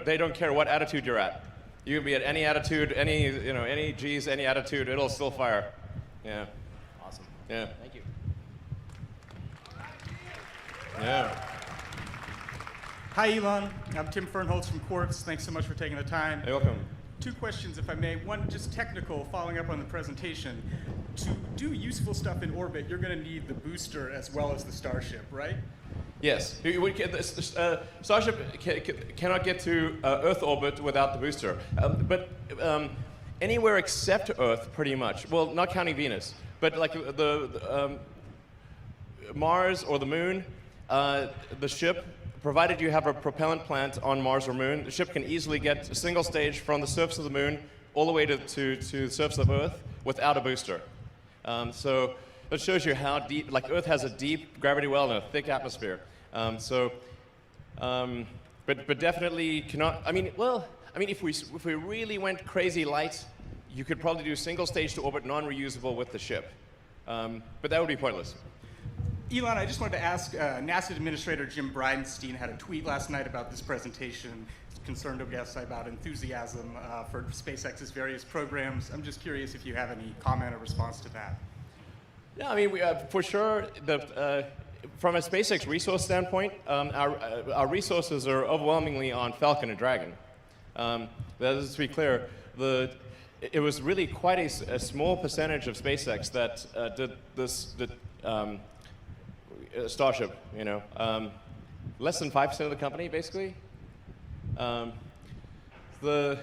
Speaker 1: they don't care what attitude you're at. You can be at any attitude, any G's, any attitude, it'll still fire. Yeah.
Speaker 7: Awesome.
Speaker 1: Yeah.
Speaker 7: Thank you.
Speaker 1: Yeah.
Speaker 8: Hi, Elon. I'm Tim Fernholz from Quartz. Thanks so much for taking the time.
Speaker 1: You're welcome.
Speaker 8: 2 questions, if I may. One, just technical, following up on the presentation. To do useful stuff in orbit, you're going to need the booster as well as the Starship, right?
Speaker 1: Yes. Starship cannot get to Earth orbit without the booster. But anywhere except Earth, pretty much. Well, not counting Venus. But like the Mars or the Moon, the ship, provided you have a propellant plant on Mars or Moon, the ship can easily get a single stage from the surface of the Moon all the way to the surface of Earth without a booster. So that shows you how deep, like Earth has a deep gravity well and a thick atmosphere. But definitely cannot, if we really went crazy light, you could probably do single stage to orbit non-reusable with the ship. But that would be pointless.
Speaker 8: Elon, I just wanted to ask, NASA Administrator Jim Bridenstine had a tweet last night about this presentation, concerned, I guess, about enthusiasm for SpaceX's various programs. I'm just curious if you have any comment or response to that.
Speaker 1: Yeah, for sure, from a SpaceX resource standpoint, our resources are overwhelmingly on Falcon and Dragon. That is, to be clear, it was really quite a small percentage of SpaceX that did Starship, you know, less than 5% of the company, basically. The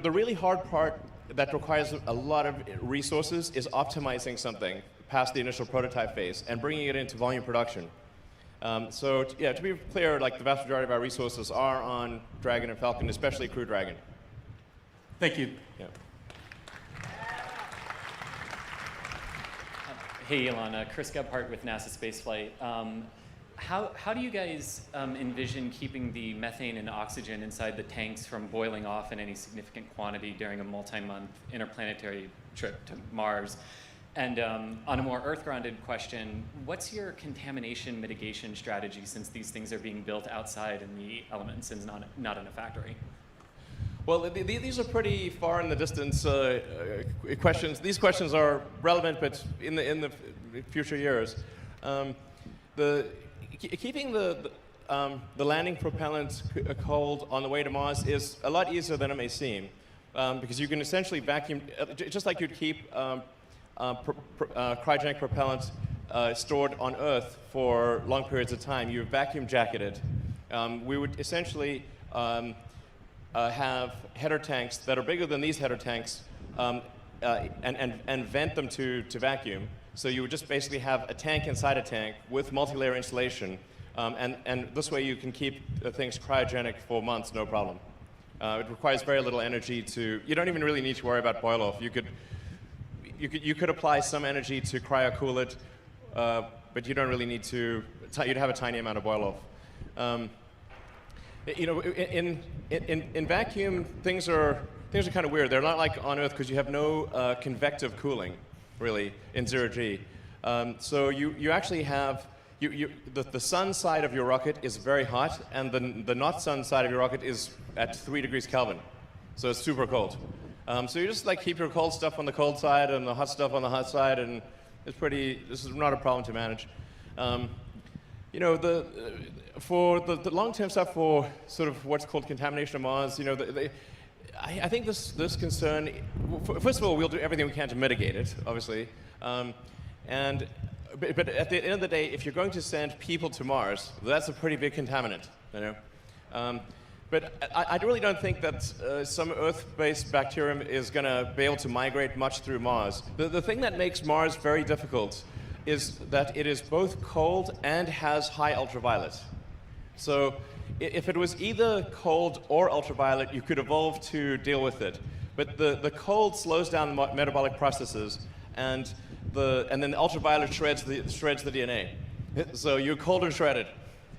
Speaker 1: really hard part that requires a lot of resources is optimizing something past the initial prototype phase and bringing it into volume production. So yeah, to be clear, like the vast majority of our resources are on Dragon and Falcon, especially Crew Dragon.
Speaker 8: Thank you.
Speaker 1: Yeah.
Speaker 9: Hey, Elon. Chris Gebhardt with NASA Spaceflight. How do you guys envision keeping the methane and oxygen inside the tanks from boiling off in any significant quantity during a multi-month interplanetary trip to Mars? And on a more Earth-grounded question, what's your contamination mitigation strategy since these things are being built outside in the elements and not in a factory?
Speaker 1: Well, these are pretty far in the distance questions. These questions are relevant, but in the future years. Keeping the landing propellant cold on the way to Mars is a lot easier than it may seem, because you can essentially vacuum, just like you'd keep cryogenic propellant stored on Earth for long periods of time. You vacuum jacket it. We would essentially have header tanks that are bigger than these header tanks, and vent them to vacuum. So you would just basically have a tank inside a tank with multi-layer insulation, and this way you can keep things cryogenic for months, no problem. It requires very little energy to. You don't even really need to worry about boil off. You could apply some energy to cryo-cool it, but you don't really need to. You'd have a tiny amount of boil off. You know, in vacuum, things are kind of weird. They're not like on Earth because you have no convective cooling, really, in zero G. So you actually have the sun side of your rocket is very hot, and the not sun side of your rocket is at 3 degrees Kelvin. So it's super cold. So you just like keep your cold stuff on the cold side and the hot stuff on the hot side, and this is not a problem to manage. You know, for the long-term stuff for sort of what's called contamination of Mars, you know, I think this concern, first of all, we'll do everything we can to mitigate it, obviously. But at the end of the day, if you're going to send people to Mars, that's a pretty big contaminant, you know. But I really don't think that some Earth-based bacterium is going to be able to migrate much through Mars. The thing that makes Mars very difficult is that it is both cold and has high ultraviolet. So if it was either cold or ultraviolet, you could evolve to deal with it. But the cold slows down metabolic processes, and then the ultraviolet shreds the DNA. So you're cold and shredded.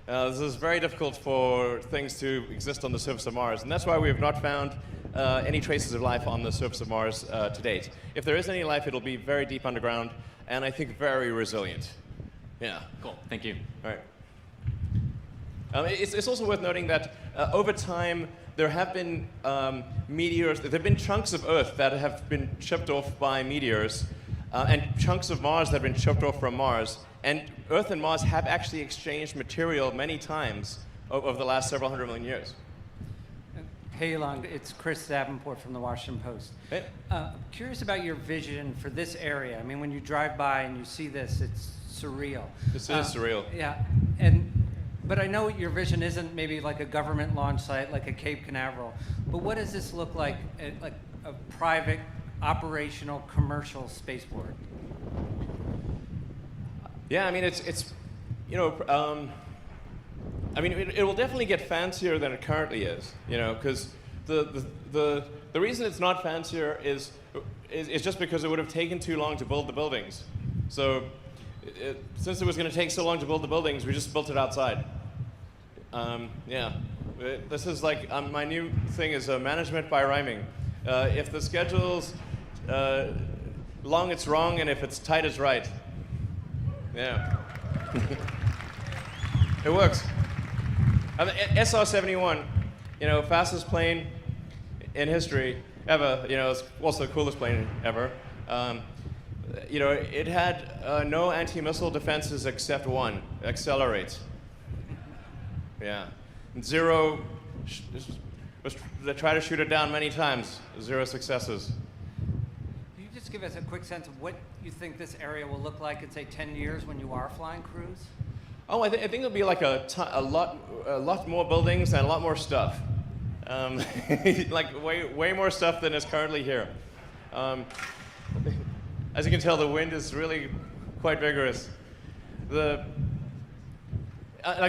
Speaker 1: This is very difficult for things to exist on the surface of Mars, and that's why we have not found any traces of life on the surface of Mars to date. If there is any life, it'll be very deep underground, and I think very resilient. Yeah.
Speaker 9: Cool. Thank you.
Speaker 1: All right. It's also worth noting that over time there have been meteors. There have been chunks of Earth that have been chipped off by meteors, and chunks of Mars that have been chipped off from Mars. And Earth and Mars have actually exchanged material many times over the last several hundred million years.
Speaker 10: Hey, Elon, it's Chris Davenport from the Washington Post.
Speaker 1: Hey.
Speaker 10: Curious about your vision for this area. I mean, when you drive by and you see this, it's surreal.
Speaker 1: This is surreal.
Speaker 10: Yeah, but I know your vision isn't maybe like a government launch site, like a Cape Canaveral. But what does this look like a private, operational, commercial spaceport?
Speaker 1: Yeah, I mean, it's you know, I mean, it will definitely get fancier than it currently is, you know, because the reason it's not fancier is just because it would have taken too long to build the buildings. So since it was going to take so long to build the buildings, we just built it outside. Yeah, this is like my new thing is management by rhyming. If the schedule's long, it's wrong, and if it's tight, it's right. Yeah. It works. SR-71, you know, fastest plane in history ever. You know, it's also the coolest plane ever. You know, it had no anti-missile defenses except one: accelerate. Yeah. And zero. They tried to shoot it down many times. 0 successes.
Speaker 10: You just just give us a quick sense of what you think this area will look like in, say, 10 years when you are flying crews?
Speaker 1: Oh, I think it'll be like a lot more buildings and a lot more stuff. Like way more stuff than is currently here. As you can tell, the wind is really quite vigorous. Like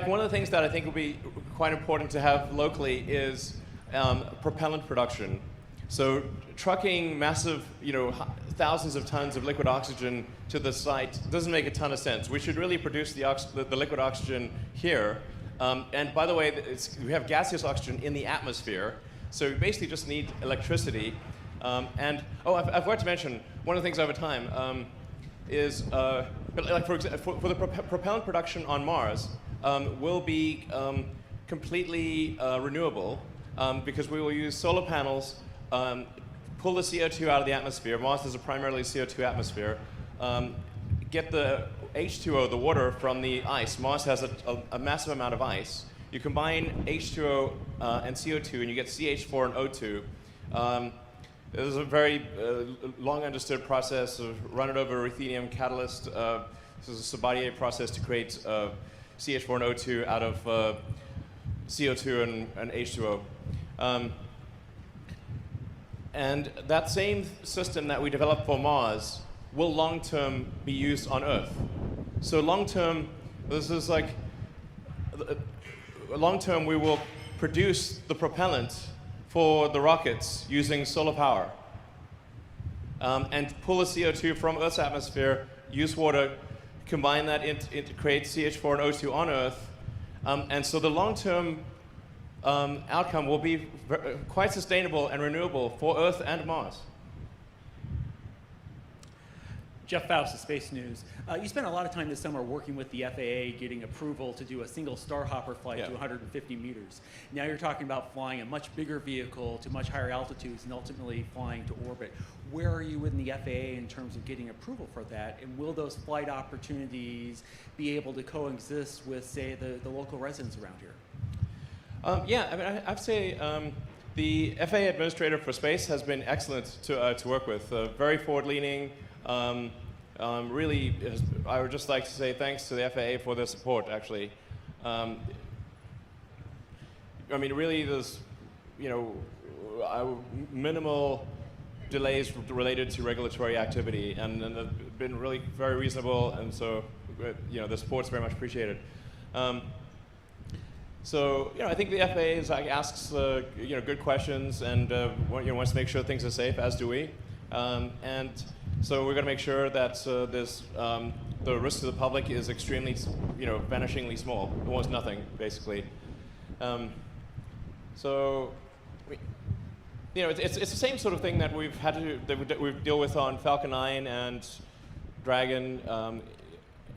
Speaker 1: one of the things that I think will be quite important to have locally is propellant production. So trucking massive, thousands of tons of liquid oxygen to the site doesn't make a ton of sense. We should really produce the liquid oxygen here. And by the way, we have gaseous oxygen in the atmosphere, so we basically just need electricity. I forgot to mention, one of the things over time is, like for the propellant production on Mars will be completely renewable because we will use solar panels, pull the CO2 out of the atmosphere. Mars is a primarily CO2 atmosphere. Get the H2O, the water, from the ice. Mars has a massive amount of ice. You combine H2O and CO2, and you get CH4 and O2. There's a very long understood process of run it over ruthenium catalyst. This is a Sabatier process to create CH4 and O2 out of CO2 and H2O. And that same system that we developed for Mars will long-term be used on Earth. So long-term, this is like, long-term we will produce the propellant for the rockets using solar power. And pull the CO2 from Earth's atmosphere, use water, combine that to create CH4 and O2 on Earth. And so the long-term outcome will be quite sustainable and renewable for Earth and Mars.
Speaker 11: Jeff Faust of Space News. You spent a lot of time this summer working with the FAA getting approval to do a single Starhopper flight to 150 meters. Now you're talking about flying a much bigger vehicle to much higher altitudes and ultimately flying to orbit. Where are you in the FAA in terms of getting approval for that? And will those flight opportunities be able to coexist with, say, the local residents around here?
Speaker 1: Yeah, I mean, I'd say the FAA Administrator for Space has been excellent to work with. Very forward-leaning. Really, I would just like to say thanks to the FAA for their support, actually. I mean, really, there's, minimal delays related to regulatory activity, and they've been really very reasonable, and so, the support's very much appreciated. So, I think the FAA asks, good questions and wants to make sure things are safe, as do we. And so we're going to make sure that the risk to the public is extremely, vanishingly small, almost nothing, basically. So, it's the same sort of thing that we've had that we deal with on Falcon 9 and Dragon,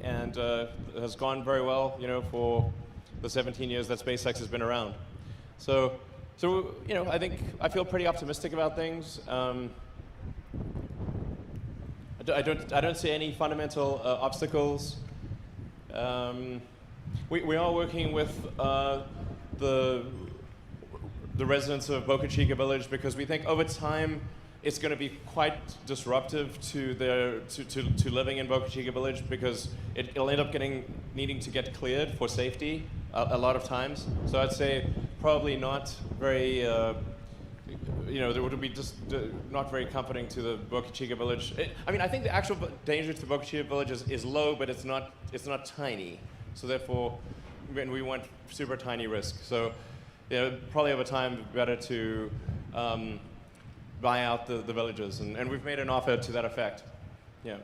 Speaker 1: and has gone very well, for the 17 years that SpaceX has been around. So I feel pretty optimistic about things. I don't see any fundamental obstacles. We are working with the residents of Boca Chica Village because we think over time it's going to be quite disruptive to living in Boca Chica Village because it'll end up needing to get cleared for safety a lot of times. So I'd say probably not very. There would be just not very comforting to the Boca Chica Village. I think the actual danger to Boca Chica Village is low, but it's not tiny. So therefore, we want super tiny risk. So, probably over time, better to buy out the villages, and we've made an offer to that effect. Yeah.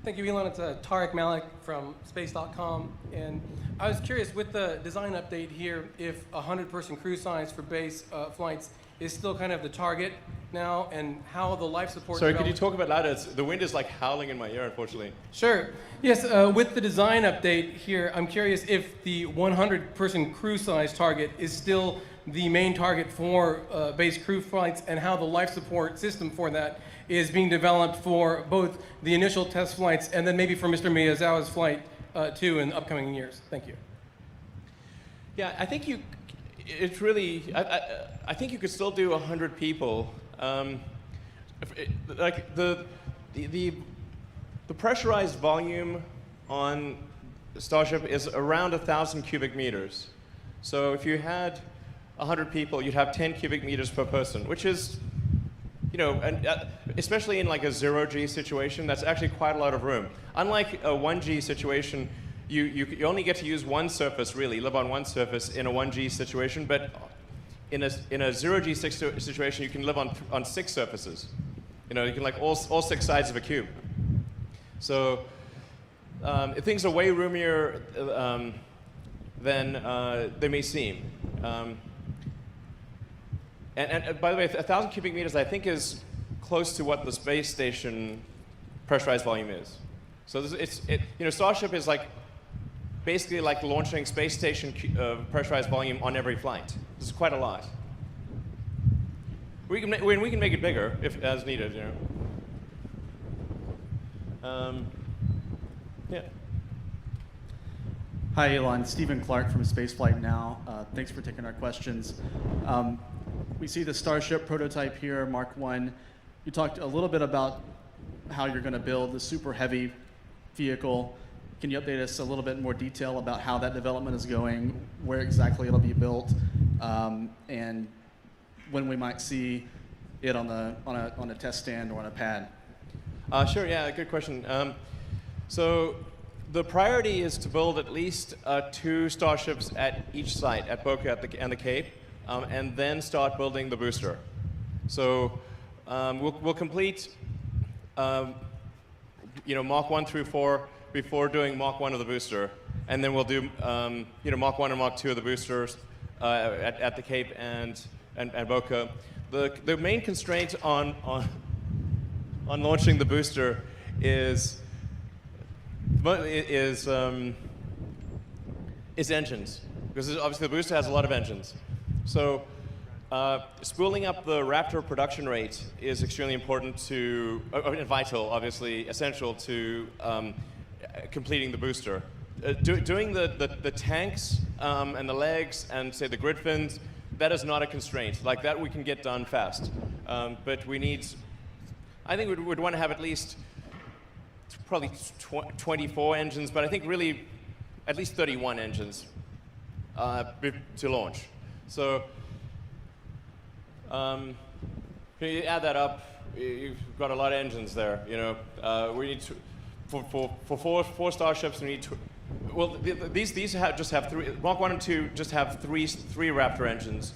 Speaker 12: Thank you, Elon. It's Tarek Malik from Space.com. And I was curious, with the design update here, if 100-person crew size for base flights is still kind of the target now, and how the life support...
Speaker 1: Sorry, could you talk a bit louder? The wind is like howling in my ear, unfortunately.
Speaker 12: Sure. Yes, with the design update here, I'm curious if the 100-person crew size target is still the main target for base crew flights, and how the life support system for that is being developed for both the initial test flights and then maybe for Mr. Miyazawa's flight too in upcoming years. Thank you.
Speaker 1: Yeah, I think it's really, I think you could still do 100 people. Like the pressurized volume on Starship is around 1,000 cubic meters. So if you had 100 people, you'd have 10 cubic meters per person, which is, you know, especially in like a 0G situation, that's actually quite a lot of room. Unlike a 1G situation, you only get to use one surface, really, live on one surface in a 1G situation, but in a 0G situation, you can live on 6 surfaces. You know, you can like all 6 sides of a cube. So things are way roomier than they may seem. And by the way, 1,000 cubic meters, I think, is close to what the space station pressurized volume is. So you know, Starship is like basically like launching space station pressurized volume on every flight. This is quite a lot. We can make it bigger if as needed, you know. Yeah.
Speaker 13: Hi, Elon. Stephen Clark from Spaceflight Now. Thanks for taking our questions. We see the Starship prototype here, Mark 1. You talked a little bit about how you're going to build the super heavy vehicle. Can you update us a little bit more detail about how that development is going, where exactly it'll be built, and when we might see it on a test stand or on a pad?
Speaker 1: Sure. Yeah. Good question. So the priority is to build at least 2 Starships at each site, at Boca and the Cape, and then start building the booster. So we'll complete, you know, Mach 1 through 4 before doing Mach 1 of the booster, and then we'll do, you know, Mach 1 and Mach 2 of the boosters at the Cape and Boca. The main constraint on launching the booster is engines, because obviously the booster has a lot of engines. So spooling up the Raptor production rate is extremely important to, vital, obviously, essential to completing the booster. Doing the tanks and the legs and, say, the grid fins, that is not a constraint. Like that we can get done fast. But we need, I think we'd want to have at least probably 24 engines, but I think really at least 31 engines to launch. So you add that up, you've got a lot of engines there. You know, we need to, for four Starships, we need to. Well, these just have 3. Mach 1 and 2 just have three Raptor engines.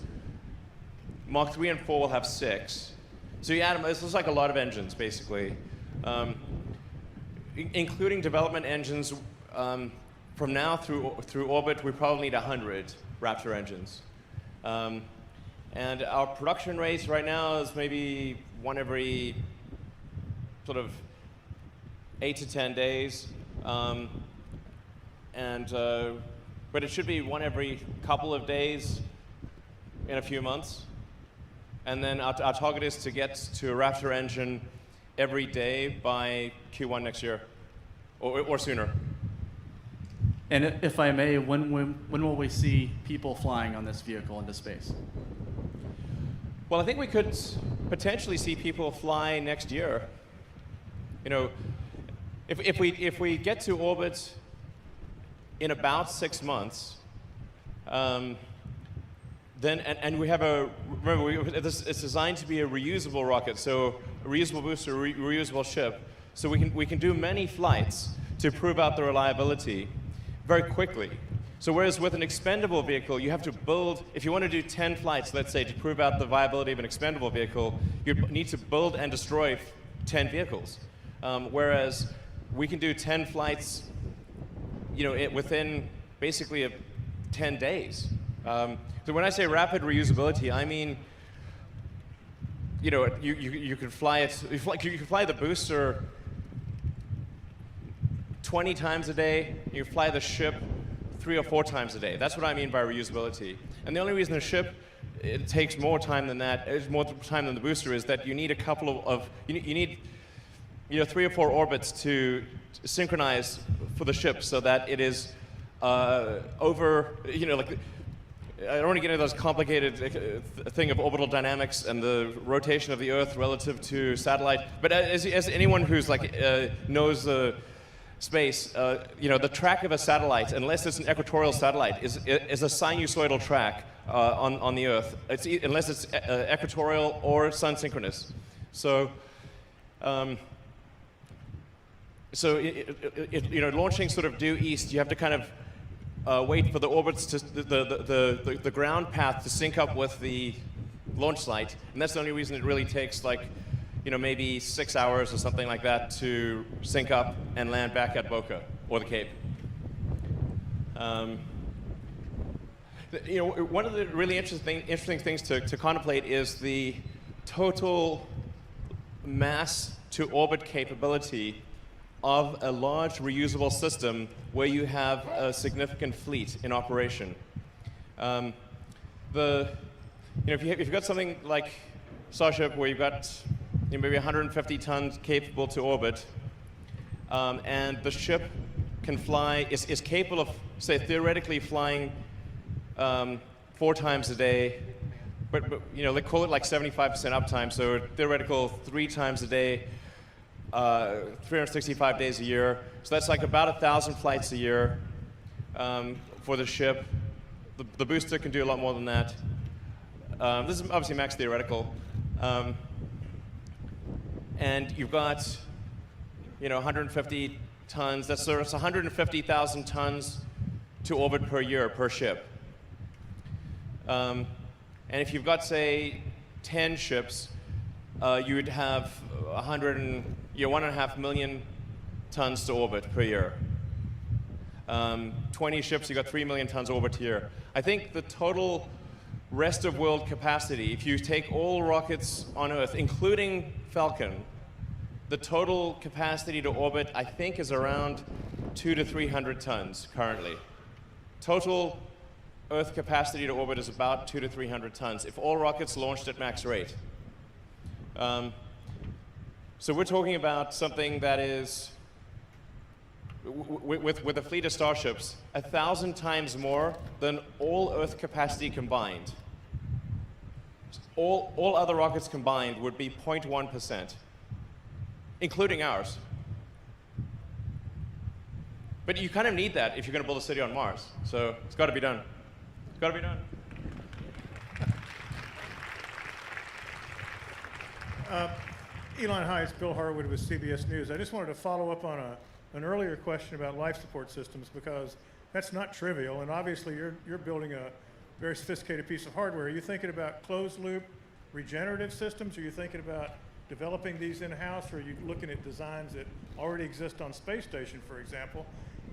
Speaker 1: Mach 3 and 4 will have 6. So you add them. This looks like a lot of engines, basically, including development engines. From now through orbit, we probably need 100 Raptor engines. And our production rates right now is maybe one every sort of 8 to 10 days. But it should be one every couple of days in a few months. And then our target is to get to a Raptor engine every day by Q1 next year, or sooner.
Speaker 13: And if I may, when will we see people flying on this vehicle into space?
Speaker 1: Well, I think we could potentially see people fly next year. You know, if we get to orbit in about 6 months, then and we have remember it's designed to be a reusable rocket, so a reusable booster, reusable ship, so we can do many flights to prove out the reliability very quickly. So whereas with an expendable vehicle, you have to build, if you want to do 10 flights, let's say, to prove out the viability of an expendable vehicle, you need to build and destroy 10 vehicles. Whereas we can do 10 flights, you know, within basically 10 days. So when I say rapid reusability, I mean, you know, you could fly it, you could fly the booster 20 times a day, you fly the ship 3 or 4 times a day. That's what I mean by reusability. And the only reason the ship, it takes more time than that, it's more time than the booster, is that you need a couple of you need 3 or 4 orbits to synchronize for the ship so that it is over, I don't want to get into those complicated thing of orbital dynamics and the rotation of the Earth relative to satellite. But as anyone who's knows space, the track of a satellite, unless it's an equatorial satellite, is a sinusoidal track on the Earth. Unless it's equatorial or sun synchronous. So. Launching sort of due east, you have to kind of wait for the orbits to the ground path to sync up with the launch site, and that's the only reason it really takes maybe 6 hours or something like that to sync up and land back at Boca or the Cape. One of the really interesting things to contemplate is the total mass to orbit capability of a large reusable system where you have a significant fleet in operation. If you've got something like Starship where you've got maybe 150 tons capable to orbit, and the ship can fly, is capable of, say, theoretically flying 4 times a day, but they call it like 75% uptime, so theoretical 3 times a day, 365 days a year. So that's like about 1,000 flights a year for the ship. The booster can do a lot more than that. This is obviously max theoretical. And you've got 150 tons. That's 150,000 tons to orbit per year per ship. And if you've got, say, 10 ships, you'd have 1.5 million tons to orbit per year. 20 ships, you've got 3 million tons orbit a year. I think the total rest of world capacity, if you take all rockets on Earth, including Falcon, the total capacity to orbit, I think, is around 200 to 300 tons currently. Total Earth capacity to orbit is about 200 to 300 tons if all rockets launched at max rate. So we're talking about something that is, with a fleet of Starships, 1,000 times more than all Earth capacity combined. All other rockets combined would be 0.1%, including ours. But you kind of need that if you're going to build a city on Mars. So it's got to be done. It's got to be done.
Speaker 14: Elon, hi, it's Bill Harwood with CBS News. I just wanted to follow up on an earlier question about life support systems, because that's not trivial, and obviously you're building a very sophisticated piece of hardware. Are you thinking about closed loop regenerative systems? Are you thinking about developing these in-house, or are you looking at designs that already exist on space station, for example?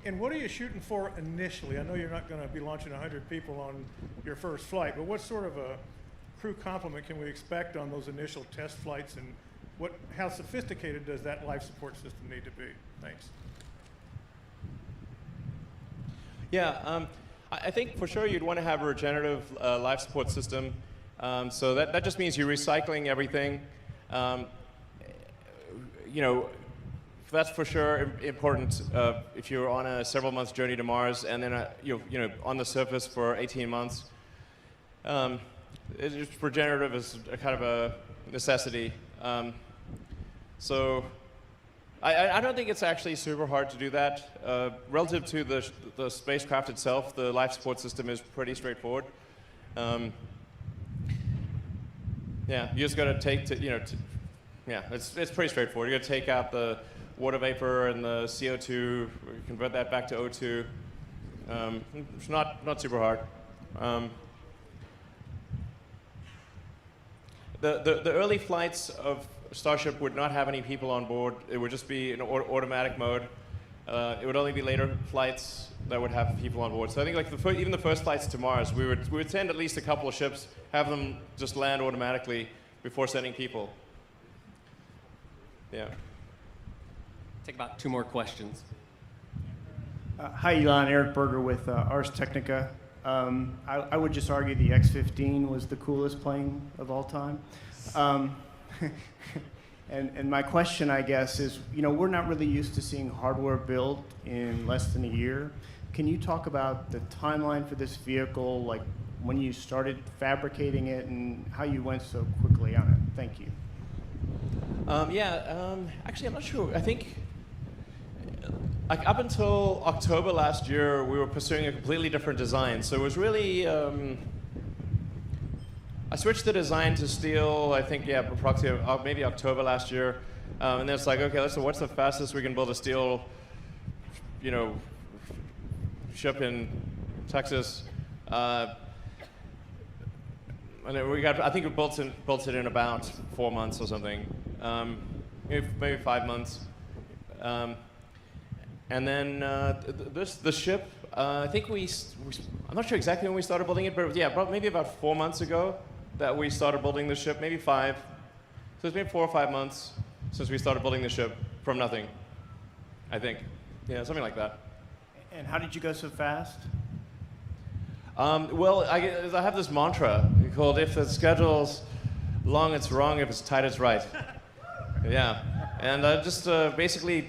Speaker 14: And what are you shooting for initially? I know you're not going to be launching 100 people on your first flight, but what sort of a crew complement can we expect on those initial test flights, and how sophisticated does that life support system need to be? Thanks.
Speaker 1: Yeah, I think for sure you'd want to have a regenerative life support system. So that just means you're recycling everything. That's for sure important if you're on a several months journey to Mars and then you're on the surface for 18 months. Regenerative is a kind of a necessity. So I don't think it's actually super hard to do that. Relative to the spacecraft itself, the life support system is pretty straightforward. Yeah, you just got to take it's pretty straightforward. You got to take out the water vapor and the CO2, convert that back to O2. It's not super hard. The early flights of Starship would not have any people on board. It would just be in automatic mode. It would only be later flights that would have people on board. So I think even the first flights to Mars, we would send at least a couple of ships, have them just land automatically before sending people. Yeah.
Speaker 4: Take about 2 more questions.
Speaker 15: Hi, Elon. Eric Berger with Ars Technica. I would just argue the X-15 was the coolest plane of all time. And my question, I guess, is, we're not really used to seeing hardware built in less than a year. Can you talk about the timeline for this vehicle? Like, when you started fabricating it and how you went so quickly on it. Thank you.
Speaker 1: Actually, I'm not sure. I think like up until October last year, we were pursuing a completely different design. So it was really, I switched the design to steel, I think, approximately maybe October last year. And then it's like, okay, so what's the fastest we can build a steel, ship in Texas? And then I think we built it in about 4 months or something, maybe 5 months. And then the ship, I think I'm not sure exactly when we started building it, but yeah, maybe about 4 months ago that we started building the ship, maybe 5. So it's been 4 or 5 months since we started building the ship from nothing, I think. Yeah, something like that.
Speaker 15: And how did you go so fast?
Speaker 1: Well, I have this mantra called, if the schedule's long, it's wrong. If it's tight, it's right. Yeah. And I just basically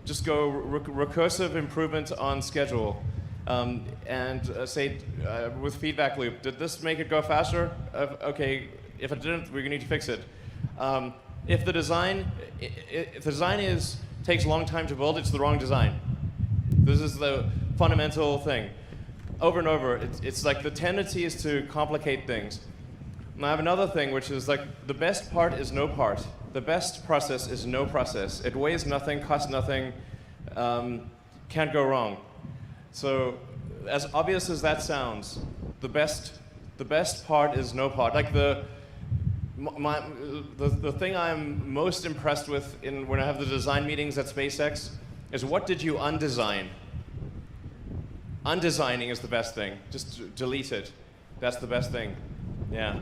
Speaker 1: just go recursive improvement on schedule. And say with feedback loop, did this make it go faster? Okay, if it didn't, we're going to need to fix it. If the design takes a long time to build, it's the wrong design. This is the fundamental thing. Over and over, it's like the tendency is to complicate things. And I have another thing, which is like the best part is no part. The best process is no process. It weighs nothing, costs nothing, can't go wrong. So, as obvious as that sounds, the best part is no part. Like the thing I'm most impressed with when I have the design meetings at SpaceX is, what did you undesign? Undesigning is the best thing. Just delete it. That's the best thing. Yeah.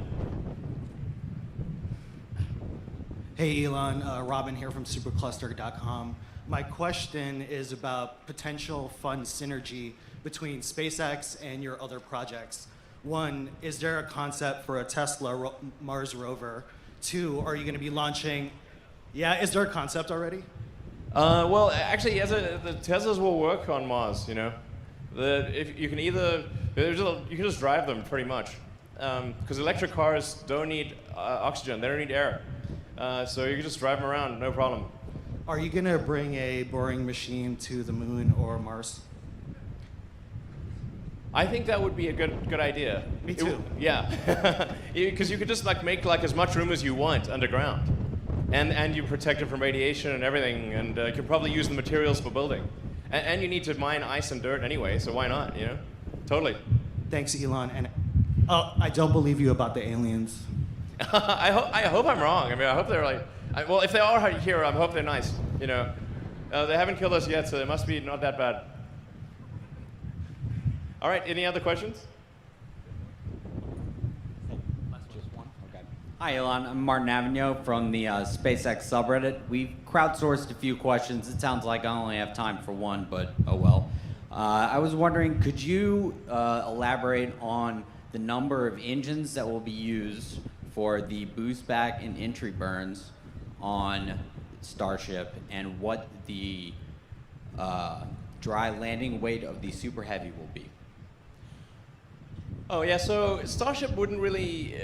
Speaker 16: Hey Elon, Robin here from supercluster.com. My question is about potential fund synergy between SpaceX and your other projects. 1, is there a concept for a Tesla Mars rover? 2, are you going to be launching? Yeah, is there a concept already?
Speaker 1: Well, actually, the Teslas will work on Mars. If you can you can just drive them pretty much, because electric cars don't need oxygen, they don't need air, so you can just drive them around, no problem.
Speaker 16: Are you going to bring a boring machine to the moon or Mars?
Speaker 1: I think that would be a good idea.
Speaker 16: Me too.
Speaker 1: Yeah, because you could just make as much room as you want underground, and you protect it from radiation and everything, and you can probably use the materials for building. And you need to mine ice and dirt anyway, so why not, Totally.
Speaker 16: Thanks, Elon. And I don't believe you about the aliens.
Speaker 1: I hope I'm wrong. I mean, I hope they're well, if they are here, I hope they're nice, They haven't killed us yet, so they must be not that bad. All right, any other questions?
Speaker 17: Hi, Elon. I'm Martin Avignon from the SpaceX subreddit. We've crowdsourced a few questions. It sounds like I only have time for one, but oh well. I was wondering, could you elaborate on the number of engines that will be used for the boost back and entry burns on Starship, and what the dry landing weight of the Super Heavy will be?
Speaker 1: Oh yeah, so Starship wouldn't really.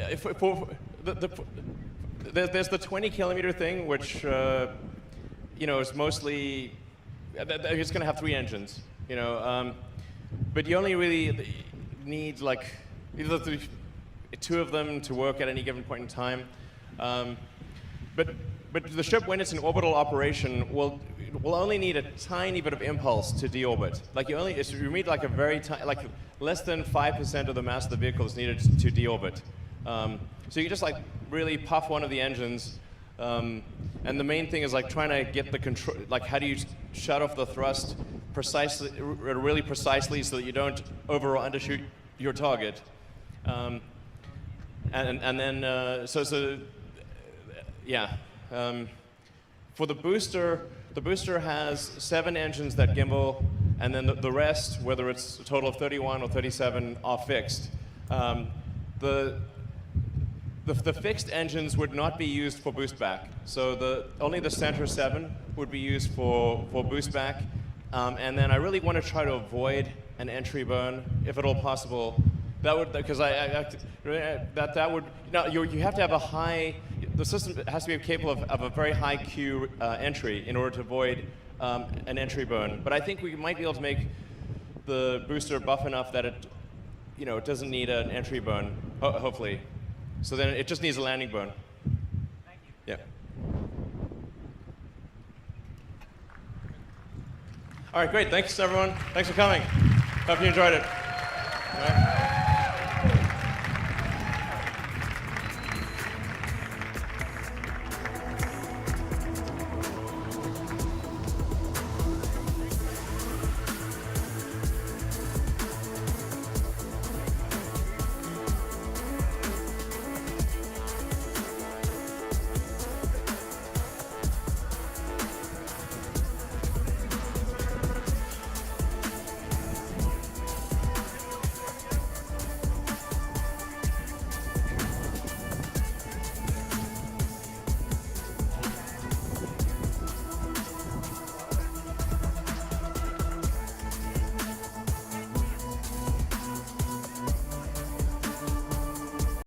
Speaker 1: There's the 20-kilometer thing, which is mostly. It's going to have 3 engines, but you only really need either 2 of them to work at any given point in time. But the ship, when it's in orbital operation, will only need a tiny bit of impulse to deorbit. You need a very tiny, less than 5% of the mass of the vehicle is needed to deorbit. So you just really puff one of the engines, and the main thing is trying to get the control. How do you shut off the thrust really precisely, so that you don't over or undershoot your target. And then for the booster has 7 engines that gimbal, and then the rest, whether it's a total of 31 or 37, are fixed. The fixed engines would not be used for boost back. So only the center 7 would be used for boost back. And then I really want to try to avoid an entry burn, if at all possible, That would, because that would, no, you have to have a high, the system has to be capable of a very high Q entry in order to avoid an entry burn. But I think we might be able to make the booster buff enough that it, it doesn't need an entry burn, hopefully. So then it just needs a landing burn. Thank you. Yeah. All right, great. Thanks, everyone. Thanks for coming. Hope you enjoyed it. All right.